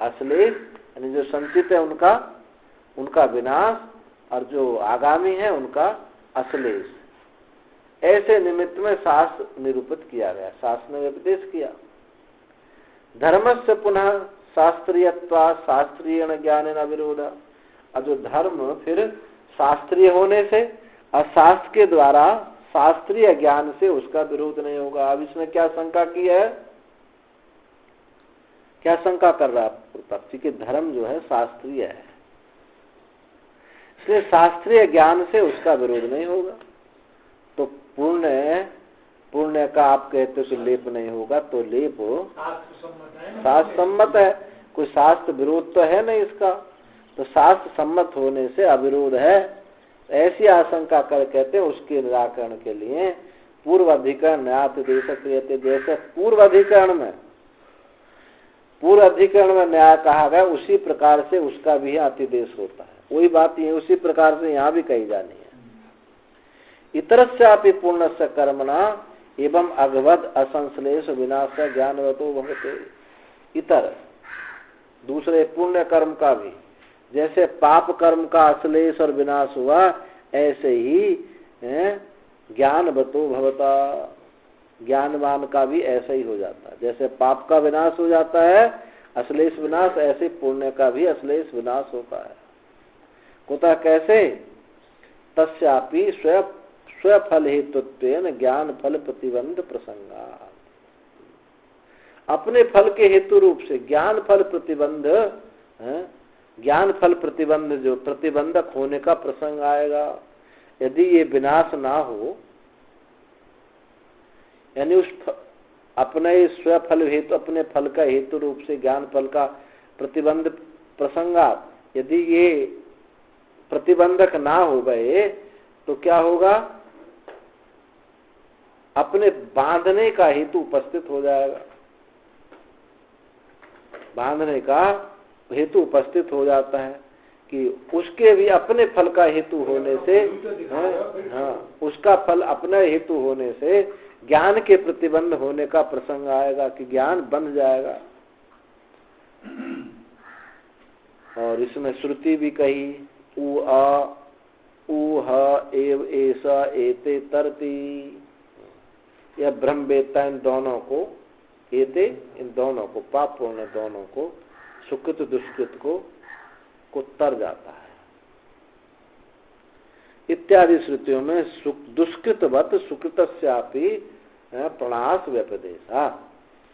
[SPEAKER 1] अश्लेष यानी जो संचित है उनका विनाश और जो आगामी है उनका अश्लेष, ऐसे निमित्त में शास्त्र निरूपित किया गया, शास्त्र ने उपदेश किया। धर्मस्य पुनः शास्त्रीयत्वा शास्त्रीय ज्ञान न विरोध, अब जो धर्म फिर शास्त्रीय होने से और शास्त्र के द्वारा शास्त्रीय ज्ञान से उसका विरोध नहीं होगा। अब इसमें क्या शंका की है, क्या शंका कर रहा है पक्षी कि धर्म जो है शास्त्रीय है, इसलिए शास्त्रीय ज्ञान से उसका विरोध नहीं होगा। तो पुण्य का आप कहते हो कि लेप नहीं होगा, तो लेप शास्त्र सम्मत है, कोई शास्त्र विरोध तो है नहीं इसका, तो शास्त्र सम्मत होने से अविरोध है, ऐसी आशंका कर कहते हैं। उसके निराकरण के लिए पूर्व अधिकरण न्यायादेश क्रियते, जैसे पूर्व अधिकरण में न्याय कहा गया उसी प्रकार से उसका भी अतिदेश होता है। वही बात ये उसी प्रकार से यहाँ भी कही जानी है। इतरस्यापि पूर्णस्य कर्मणा एवं अगवद असंश्लेष विनाश ज्ञानवतो भवते। इतर दूसरे पुण्य कर्म का भी जैसे पाप कर्म का अश्लेष और विनाश हुआ, ऐसे ही ज्ञानवतो भवता, ज्ञानवान का भी ऐसा ही हो जाता है। जैसे पाप का विनाश हो जाता है अश्लेष विनाश, ऐसे पुण्य का भी अश्लेष विनाश होता है। कुतः कैसे, तस्यापि स्वफल हेतुत्वेन ज्ञान फल प्रतिबंध प्रसंगा, अपने फल के हेतु रूप से ज्ञान फल प्रतिबंध जो प्रतिबंधक होने का प्रसंग आएगा। यदि ये विनाश ना हो, यानी उस अपने स्वफल हेतु, अपने फल का हेतु रूप से ज्ञान फल का प्रतिबंध प्रसंगा, यदि ये प्रतिबंधक ना हो गए तो क्या होगा, अपने बांधने का हेतु उपस्थित हो जाएगा, बांधने का हेतु उपस्थित हो जाता है कि उसके भी अपने फल का हेतु होने से, उसका फल अपना हेतु होने से ज्ञान के प्रतिबंध होने का प्रसंग आएगा कि ज्ञान बन जाएगा। और इसमें श्रुति भी कही, ऊ ह एव ऐसा एते तरती, यह ब्रह्म वेत्ता इन दोनों को, एते इन दोनों को, पाप पुण्य दोनों को, सुकृत दुष्कृत को तर जाता है। इत्यादि श्रुतियों में दुष्कृतवत सुकृतस्यापि प्रणाश व्यपदेशा,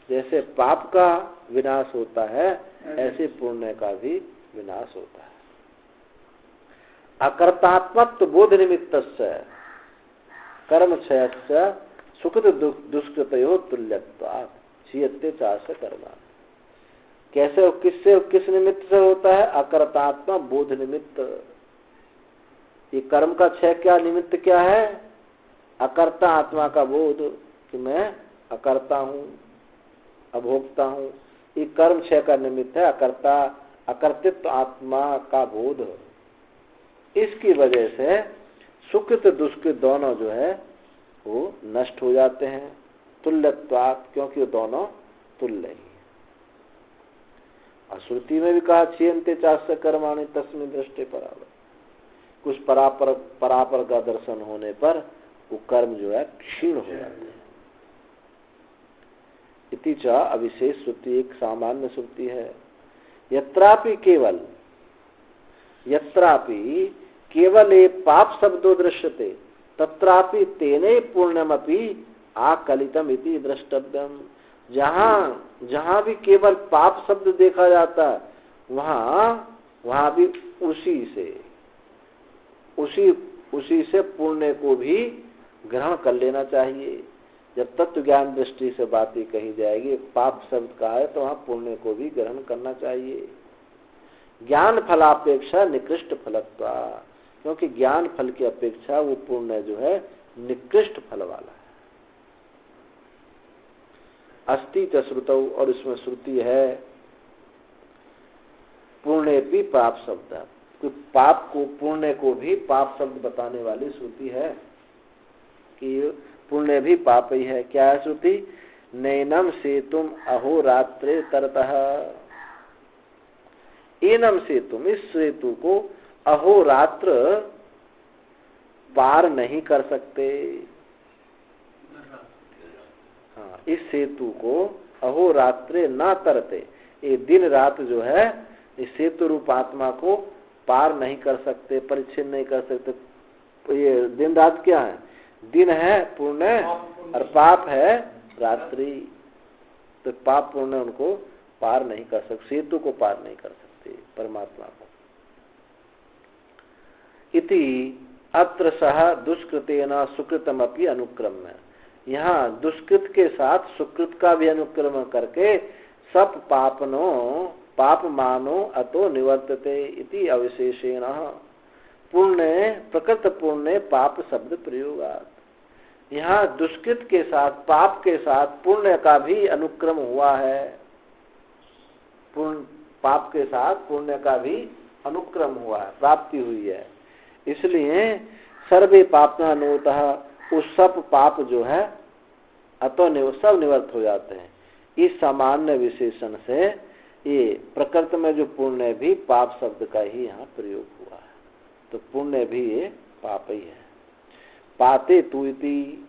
[SPEAKER 1] जैसे पाप का विनाश होता है ऐसे पुण्य का भी विनाश होता है। अकर्तात्मत्व बोध निमित्तस्य कर्म क्षयस्य सुकृत दुष्कृतयो तुल्यत्वात् क्षीयते चास्य कर्मा। कैसे, किससे, किस निमित्त से होता है, अकर्तात्मा बोध निमित्त। ये कर्म का क्षय क्या निमित्त क्या है, अकर्ता आत्मा का बोध कि मैं अकर्ता हूं, अभोक्ता हूं, ये कर्म क्षय का निमित्त है। अकर्तित्व आत्मा का बोध, इसकी वजह से सुकृत दुष्कृत दोनों जो है वो नष्ट हो जाते हैं। तुल्यत्वात्, क्योंकि वो दोनों तुल्य ही। और श्रुति में भी कहा क्षीयन्ते चास्य कर्माणि तस्मिन् दृष्टे परावर, कुछ परापर का दर्शन होने पर वो कर्म जो है क्षीण हो जाते हैं। इति च अविशेष श्रुति एक सामान्य श्रुति है। यत्रापि केवल एक पाप शब्दो दृश्यते तत्रापि तेने पूर्णमपि आकलितम इति द्रष्टव्यम। जहां भी केवल पाप शब्द देखा जाता है वहां भी उसी से पुण्य को भी ग्रहण कर लेना चाहिए। जब तत्व ज्ञान दृष्टि से बातें कही जाएगी, पाप शब्द का है तो वहां पुण्य को भी ग्रहण करना चाहिए। ज्ञान फलापेक्षा निकृष्ट फलत्वा, क्योंकि ज्ञान फल की अपेक्षा वो पुण्य जो है निकृष्ट फल वाला है। अस्ति च श्रुतौ, और इसमें श्रुति है पुण्य भी पाप शब्द, पाप को पुण्य को भी पाप शब्द बताने वाली श्रुति है कि पुण्य भी पाप ही है। क्या है श्रुति? नैनम सेतुम अहोरात्रे तरतः, एनम सेतुम, इस सेतु को अहोरात्र पार नहीं कर सकते। हाँ, इस सेतु को अहोरात्रे ना तरते, ये दिन रात जो है इस सेतु रूप आत्मा को पार नहीं कर सकते, परिच्छिन्न नहीं कर सकते। ये दिन रात क्या है? दिन है पुण्य और पाप है रात्रि। तो पाप पुण्य उनको पार नहीं कर सकते, सेतु को पार नहीं कर सकते परमात्मा को। इति अत्र सह दुष्कृतेन सुकृतमपि अनुक्रम्य, यहाँ दुष्कृत के साथ सुकृत का भी अनुक्रमण करके सब पाप मानो अतो निवर्तते इति अविशेषेण पुण्य प्रकृत पुण्य पाप शब्द प्रयोगात्। यहाँ दुष्कृत के साथ पाप के साथ पुण्य का भी अनुक्रम हुआ है। पाप के साथ पुण्य का भी अनुक्रम हुआ है, प्राप्ति हुई है। इसलिए सर्वे पापना नोतः, उस सब पाप जो है अतो सब निवर्त हो जाते हैं। इस सामान्य विशेषण से ये प्रकृति में जो पुण्य भी पाप शब्द का ही यहाँ प्रयोग हुआ है, तो पुण्य भी ये पाप ही है। पाते तु इति,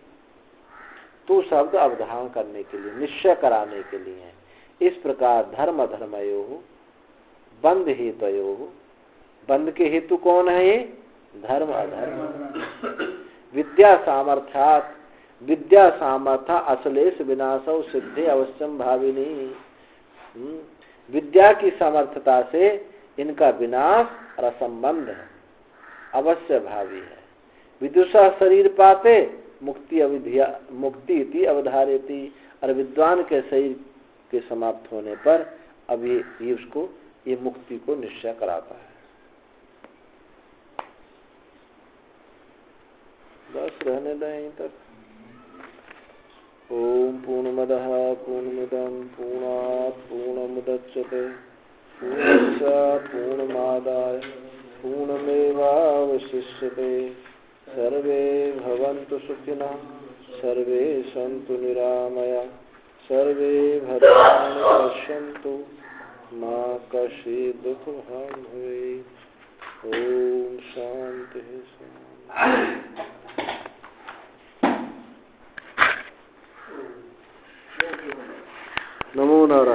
[SPEAKER 1] तू शब्द अवधारण करने के लिए, निश्चय कराने के लिए है। इस प्रकार धर्म धर्मयो बंध हेतयो, बंध के हेतु कौन है? ये धर्म अधर्म। विद्या सामर्थ्यात, विद्या सामर्थ्य अश्लेष विनाशो सिद्धे अवश्यम भाविनी। विद्या की सामर्थ्यता से इनका विनाश और असंबंध है, अवश्य भावी है। विदुषा शरीर पाते मुक्ति इति अवधारेति, और विद्वान के शरीर के समाप्त होने पर अब ये उसको ये मुक्ति को निश्चय कराता है। बस रहने दें यहीं तक। ओम पूर्णमदः पूर्णमिदं पूर्णात् पूर्णमुदच्यते पूर्णस्य पूर्णमादाय पूर्णमेवावशिष्यते। सर्वे भवन्तु सुखिनः, सर्वे सन्तु निरामया, सर्वे भद्राणि पश्यन्तु, मा कश्चित् दुःखभाग् भवेत्। ओम शांति शांति। नमो नारायण।